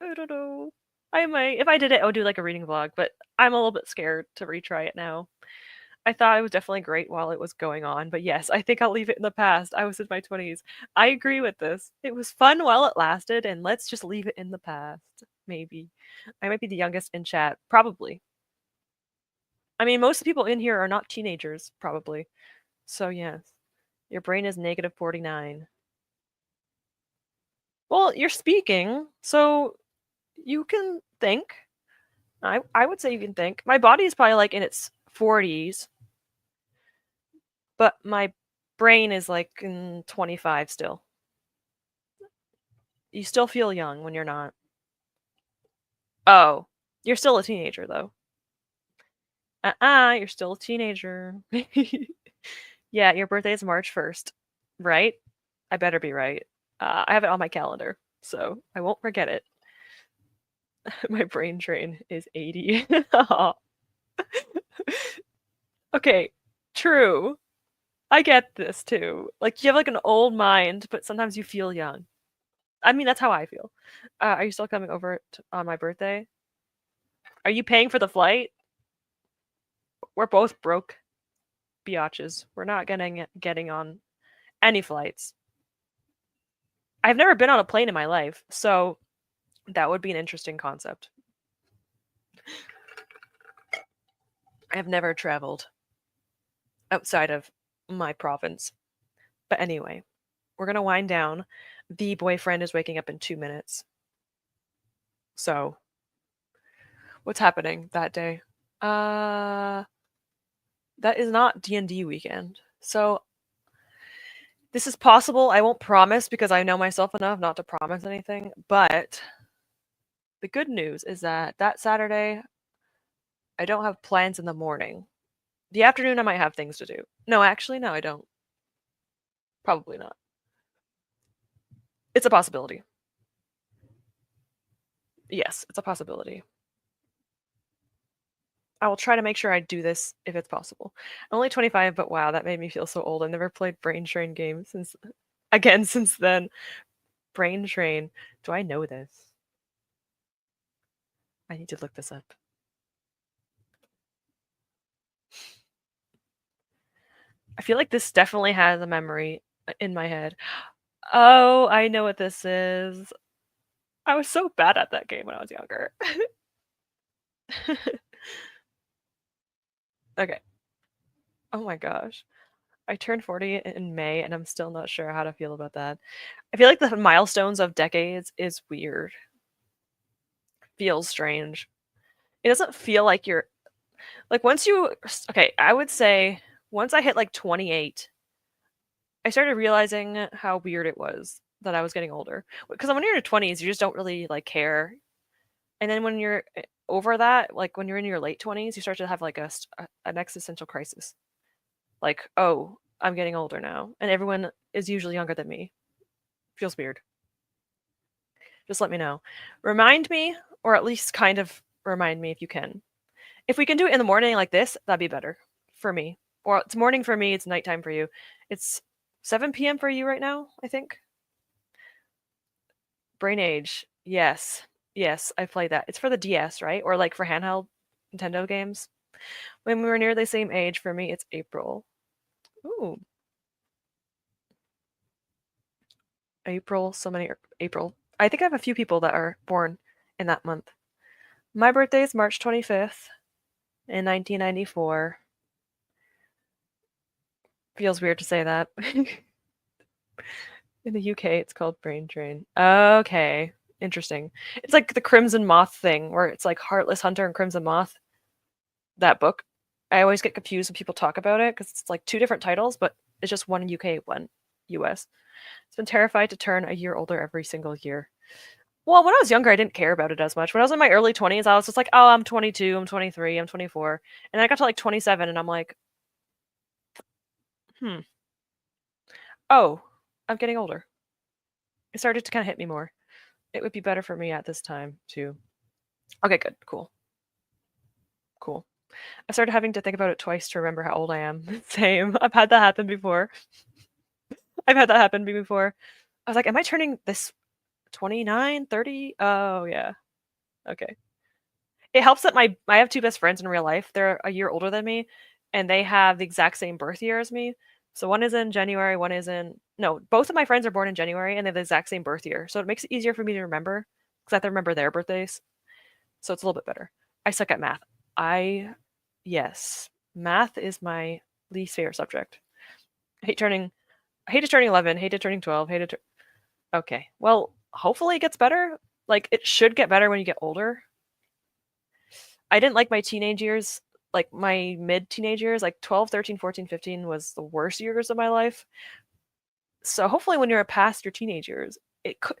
I don't know. I might. If I did it, I would do like a reading vlog, but I'm a little bit scared to retry it now. I thought it was definitely great while it was going on, but yes, I think I'll leave it in the past. I was in my 20s. I agree with this. It was fun while it lasted, and let's just leave it in the past. Maybe. I might be the youngest in chat. Probably. I mean, most people in here are not teenagers, probably. So, yes. Your brain is -49. Well, you're speaking, so you can think. I would say you can think. My body is probably like in its 40s, but my brain is like in 25 still. You still feel young when you're not. Oh, you're still a teenager though. You're still a teenager. Yeah, your birthday is March 1st, right? I better be right. I have it on my calendar, so I won't forget it. My brain drain is 80. Okay, true. I get this too. Like you have like an old mind, but sometimes you feel young. I mean, that's how I feel. Are you still coming over on my birthday? Are you paying for the flight? We're both broke biatches. We're not getting on any flights. I've never been on a plane in my life, so that would be an interesting concept. I have never traveled outside of my province. But anyway, we're going to wind down. The boyfriend is waking up in 2 minutes. So, what's happening that day? That is not D&D weekend. So, this is possible. I won't promise because I know myself enough not to promise anything. But the good news is that Saturday, I don't have plans in the morning. The afternoon, I might have things to do. No, actually, no, I don't. Probably not. It's a possibility. Yes, it's a possibility. I will try to make sure I do this if it's possible. I'm only 25, but wow, that made me feel so old. I've never played Brain Train games since then. Brain Train. Do I know this? I need to look this up. I feel like this definitely has a memory in my head. Oh, I know what this is. I was so bad at that game when I was younger. Okay. Oh my gosh. I turned 40 in May and I'm still not sure how to feel about that. I feel like the milestones of decades is weird. Feels strange. It doesn't feel like you're like okay, I would say once I hit like 28, I started realizing how weird it was that I was getting older. Because when you're in your 20s, you just don't really like care. And then when you're over that, like when you're in your late 20s, you start to have like an existential crisis. Like, oh, I'm getting older now, and everyone is usually younger than me. Feels weird. Just let me know. Remind me, or at least kind of remind me if you can. If we can do it in the morning like this, that'd be better for me. Or it's morning for me, it's nighttime for you. It's 7 p.m. for you right now, I think. Brain Age. Yes. Yes, I played that. It's for the DS, right? Or like for handheld Nintendo games. When we were near the same age, for me, it's April. Ooh. April, so many April. I think I have a few people that are born in that month. My birthday is March 25th in 1994. Feels weird to say that. In the UK, it's called Brain Train. Okay, interesting. It's like the Crimson Moth thing, where it's like Heartless Hunter and Crimson Moth. That book. I always get confused when people talk about it because it's like two different titles, but it's just one UK, one US. It's been terrified to turn a year older every single year. Well, when I was younger, I didn't care about it as much. When I was in my early 20s, I was just like, oh, I'm 22, I'm 23, I'm 24. And then I got to like 27, and I'm like, oh, I'm getting older. It started to kind of hit me more. It would be better for me at this time, too. Okay, good. Cool. Cool. I started having to think about it twice to remember how old I am. Same. I've had that happen before. I've had that happen to me before. I was like, am I turning this 29, 30? Oh, yeah. Okay. It helps that I have two best friends in real life. They're a year older than me, and they have the exact same birth year as me. So one is in January, one is in no, both of my friends are born in January and they have the exact same birth year. So it makes it easier for me to remember because I have to remember their birthdays. So it's a little bit better. I suck at math. Yes, math is my least favorite subject. I hated turning 11, hated turning 12, okay. Well, hopefully it gets better. Like it should get better when you get older. I didn't like my teenage years, like my mid-teenage years, like 12, 13, 14, 15 was the worst years of my life. So hopefully when you're past your teenage years, it could,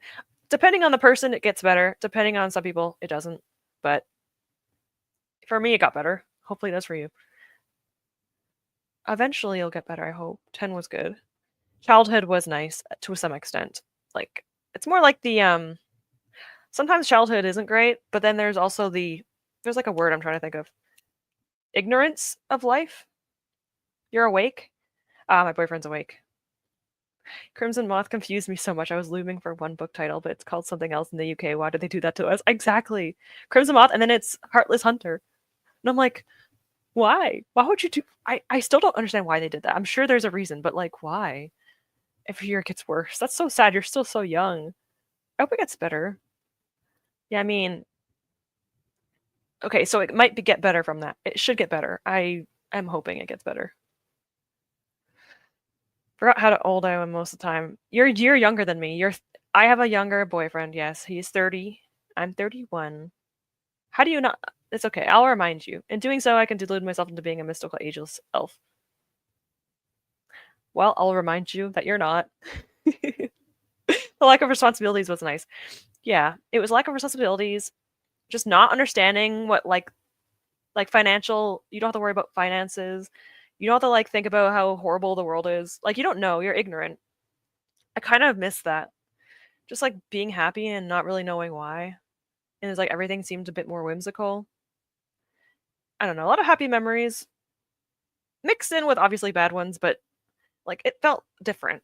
depending on the person, it gets better. Depending on some people, it doesn't. But for me, it got better. Hopefully it does for you. Eventually it'll get better, I hope. 10 was good. Childhood was nice to some extent. Like, it's more like the, sometimes childhood isn't great, but then there's also there's like a word I'm trying to think of. Ignorance of life. You're awake. Ah, my boyfriend's awake. Crimson Moth confused me so much. I was looming for one book title, but it's called something else in the UK. Why did they do that to us? Exactly. Crimson Moth, and then it's Heartless Hunter. And I'm like, Why? Why would you do? I still don't understand why they did that. I'm sure there's a reason, but like, why? If your gets worse, that's so sad. You're still so young. I hope it gets better. Yeah, I mean, okay, so it might get better from that. It should get better. I am hoping it gets better. Forgot how old I am most of the time. You're younger than me. I have a younger boyfriend. Yes, he's 30. I'm 31. How do you not? It's okay. I'll remind you. In doing so, I can delude myself into being a mystical ageless elf. Well, I'll remind you that you're not. The lack of responsibilities was nice. Yeah, it was lack of responsibilities, just not understanding what like financial. You don't have to worry about finances. You don't have to like think about how horrible the world is. Like you don't know. You're ignorant. I kind of miss that. Just like being happy and not really knowing why. And it's like everything seemed a bit more whimsical. I don't know. A lot of happy memories mixed in with obviously bad ones, but like it felt different.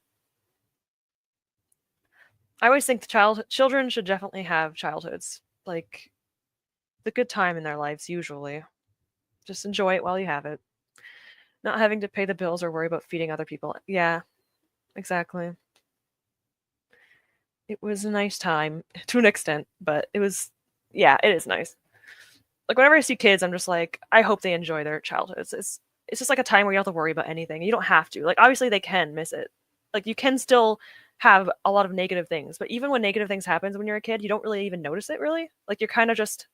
I always think children should definitely have childhoods. Like the good time in their lives usually. Just enjoy it while you have it. Not having to pay the bills or worry about feeding other people. Yeah, exactly. It was a nice time to an extent, but yeah, it is nice. Like whenever I see kids, I'm just like, I hope they enjoy their childhoods. It's just like a time where you don't have to worry about anything. You don't have to. Like obviously they can miss it. Like you can still have a lot of negative things, but even when negative things happens when you're a kid, you don't really even notice it really. Like you're kind of just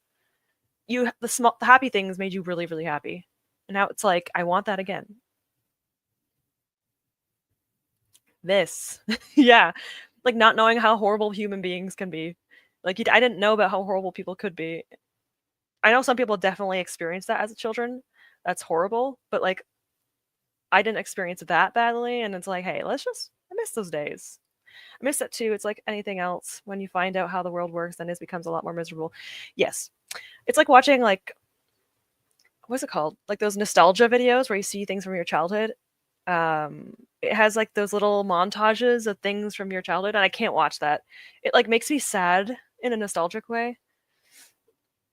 the happy things made you really really happy. And now it's like I want that again. This. Yeah. Like not knowing how horrible human beings can be. Like I didn't know about how horrible people could be. I know some people definitely experience that as children. That's horrible, but like I didn't experience it that badly and it's like, hey, I miss those days. I miss that too. It's like anything else. When you find out how the world works, then it becomes a lot more miserable. Yes. It's like watching like what's it called? Like those nostalgia videos where you see things from your childhood. It has like those little montages of things from your childhood, and I can't watch that. It like makes me sad in a nostalgic way.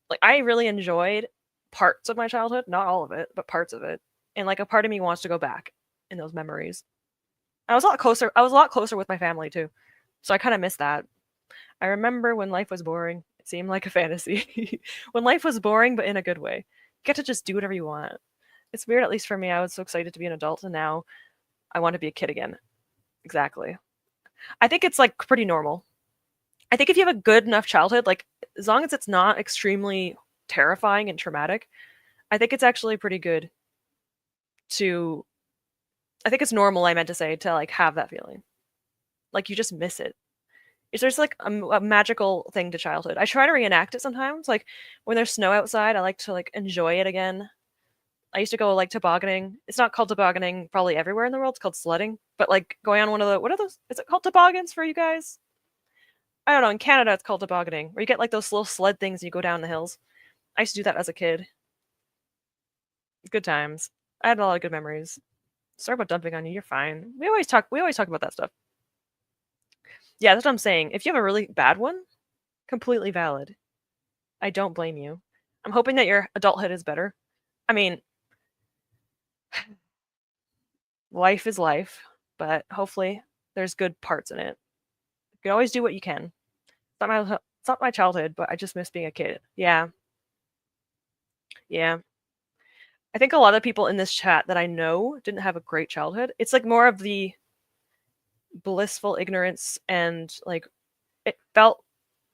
Like I really enjoyed parts of my childhood, not all of it, but parts of it. And like a part of me wants to go back in those memories. I was a lot closer with my family too. So I kind of miss that. I remember when life was boring. It seemed like a fantasy. When life was boring but in a good way. You get to just do whatever you want. It's weird, at least for me. I was so excited to be an adult and now I want to be a kid again. Exactly. I think it's like pretty normal. I think if you have a good enough childhood, like as long as it's not extremely terrifying and traumatic, I think it's actually pretty good to I think it's normal, I meant to say, to like have that feeling. Like you just miss it. There's like a magical thing to childhood. I try to reenact it sometimes. Like when there's snow outside, I like to like enjoy it again. I used to go like tobogganing. It's not called tobogganing probably everywhere in the world. It's called sledding. But like going on one of the what are those? Is it called toboggans for you guys? I don't know. In Canada, it's called tobogganing, where you get like those little sled things and you go down the hills. I used to do that as a kid. Good times. I had a lot of good memories. Sorry about dumping on you. You're fine. We always talk about that stuff. Yeah, that's what I'm saying. If you have a really bad one, completely valid. I don't blame you. I'm hoping that your adulthood is better. I mean, life is life, but hopefully there's good parts in it. You can always do what you can. It's not my childhood, but I just miss being a kid. Yeah. Yeah. I think a lot of people in this chat that I know didn't have a great childhood. It's like more of the blissful ignorance and like it felt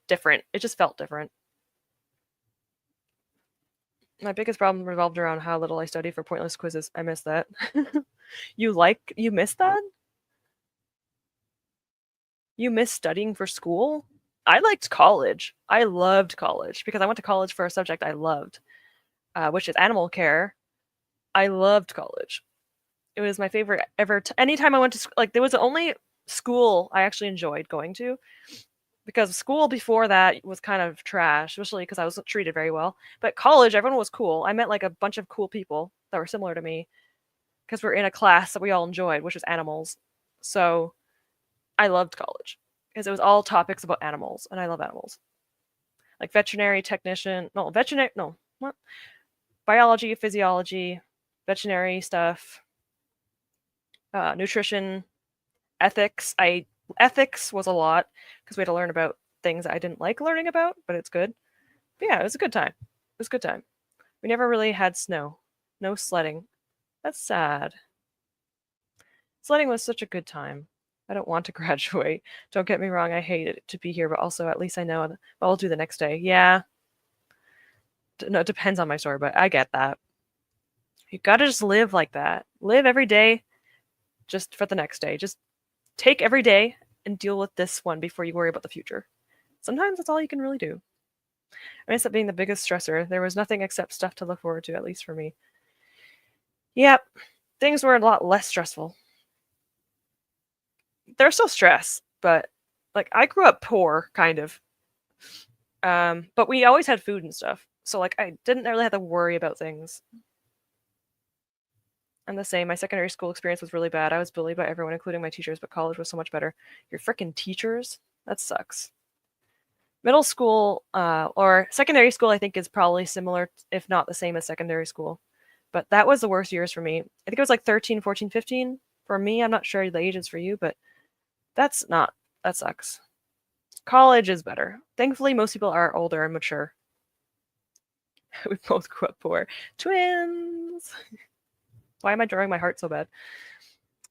different. It just felt different. My biggest problem revolved around how little I studied for pointless quizzes. I miss that. You miss that? You miss studying for school? I liked college. I loved college because I went to college for a subject I loved, which is animal care. I loved college. It was my favorite ever. Anytime I went to like, there was the only school I actually enjoyed going to because school before that was kind of trash, especially because I wasn't treated very well. But college, everyone was cool. I met like a bunch of cool people that were similar to me because we're in a class that we all enjoyed, which was animals. So I loved college because it was all topics about animals, and I love animals. Like veterinary technician, no, veterinary, no, what? biology, physiology, veterinary stuff, nutrition, ethics. Ethics was a lot because we had to learn about things I didn't like learning about, but it's good. But yeah, it was a good time. It was a good time. We never really had snow. No sledding. That's sad. Sledding was such a good time. I don't want to graduate. Don't get me wrong, I hate it to be here, but also at least I know what I'll do the next day. Yeah. No, it depends on my story, but I get that. You gotta just live like that. Live every day just for the next day. Just take every day and deal with this one before you worry about the future. Sometimes that's all you can really do. I ended up being the biggest stressor. There was nothing except stuff to look forward to, at least for me. Yep, things were a lot less stressful. There's still stress, but like I grew up poor, kind of. But we always had food and stuff, so like I didn't really have to worry about things. I'm the same. My secondary school experience was really bad. I was bullied by everyone, including my teachers, but college was so much better. Your frickin' teachers? That sucks. Middle school or secondary school, I think, is probably similar, if not the same as secondary school. But that was the worst years for me. I think it was like 13, 14, 15. For me, I'm not sure the ages for you, but that sucks. College is better. Thankfully, most people are older and mature. We both grew up poor. Twins! Why am I drawing my heart so bad?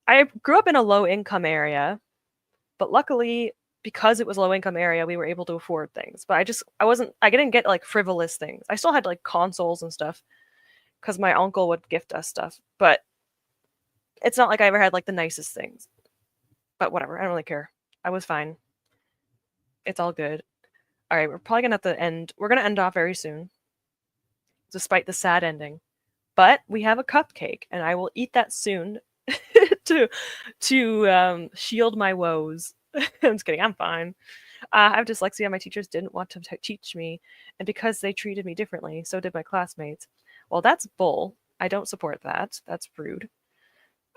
I grew up in a low-income area, but luckily, because it was a low-income area, we were able to afford things. But I didn't get like frivolous things. I still had like consoles and stuff because my uncle would gift us stuff. But it's not like I ever had like the nicest things. But whatever, I don't really care. I was fine. It's all good. All right, we're probably gonna have to end. We're gonna end off very soon, despite the sad ending. But we have a cupcake, and I will eat that soon to shield my woes. I'm just kidding. I'm fine. I have dyslexia. My teachers didn't want to teach me, and because they treated me differently, so did my classmates. Well, that's bull. I don't support that. That's rude.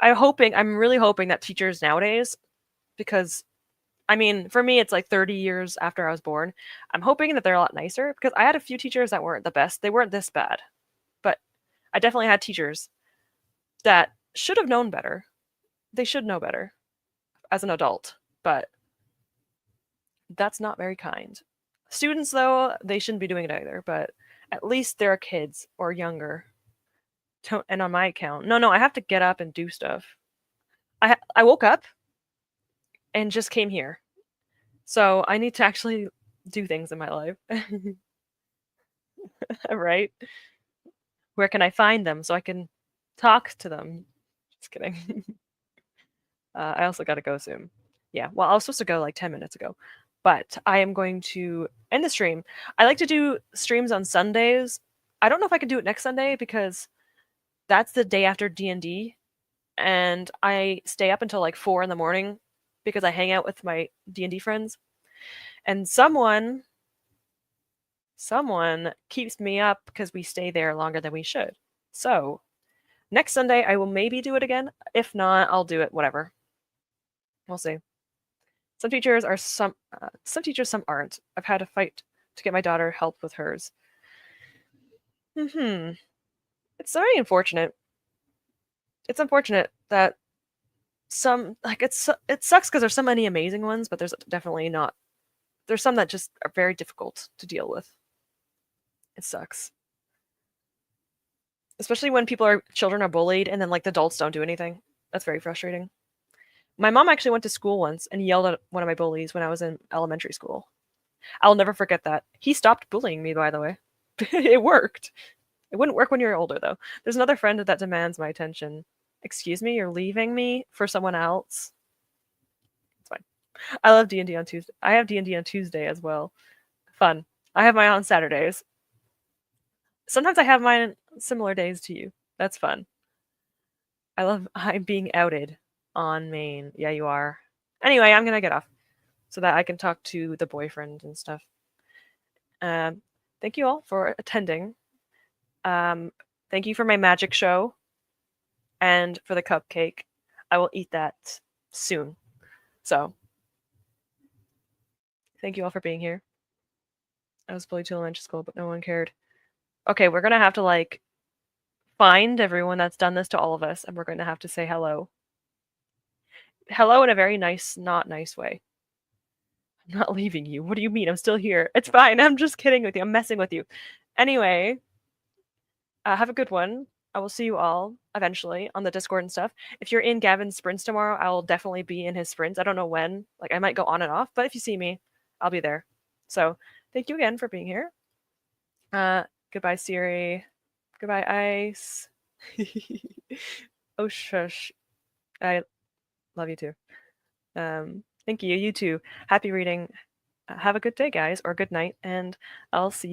I'm really hoping that teachers nowadays, because I mean, for me, it's like 30 years after I was born. I'm hoping that they're a lot nicer because I had a few teachers that weren't the best. They weren't this bad, but I definitely had teachers that should have known better. They should know better as an adult, but that's not very kind. Students, though, they shouldn't be doing it either, but at least they're kids or younger. And on my account, no, I have to get up and do stuff. I woke up and just came here, so I need to actually do things in my life. Right? Where can I find them so I can talk to them? Just kidding. I also got to go soon. Yeah, well, I was supposed to go like 10 minutes ago, but I am going to end the stream. I like to do streams on Sundays. I don't know if I can do it next Sunday because that's the day after D&D, and I stay up until like 4 in the morning because I hang out with my D&D friends. And someone keeps me up because we stay there longer than we should. So, next Sunday I will maybe do it again. If not, I'll do it whatever. We'll see. Some teachers some aren't. I've had to fight to get my daughter help with hers. It's very unfortunate. It's unfortunate that it sucks because there's so many amazing ones, but there's definitely not. There's some that just are very difficult to deal with. It sucks. Especially when children are bullied and then like the adults don't do anything. That's very frustrating. My mom actually went to school once and yelled at one of my bullies when I was in elementary school. I'll never forget that. He stopped bullying me, by the way. It worked. It wouldn't work when you're older, though. There's another friend that demands my attention. Excuse me, you're leaving me for someone else? It's fine. I love D&D on Tuesday. I have D&D on Tuesday as well. Fun. I have mine on Saturdays. Sometimes I have mine similar days to you. That's fun. I'm being outed on Maine. Yeah, you are. Anyway, I'm gonna get off so that I can talk to the boyfriend and stuff. Thank you all for attending. Thank you for my magic show and for the cupcake. I will eat that soon. So, thank you all for being here. I was bullied to elementary school, but no one cared. Okay, we're gonna have to like find everyone that's done this to all of us, and we're going to have to say hello. Hello in a very nice, not nice way. I'm not leaving you. What do you mean? I'm still here. It's fine. I'm just kidding with you. I'm messing with you. Anyway, have a good one. I will see you all eventually on the Discord and stuff. If you're in Gavin's sprints tomorrow, I will definitely be in his sprints. I don't know when. Like, I might go on and off, but if you see me, I'll be there. So, thank you again for being here. Goodbye, Siri. Goodbye, Ice. Oh, shush. I love you too. Thank you. You too. Happy reading. Have a good day, guys, or good night, and I'll see you.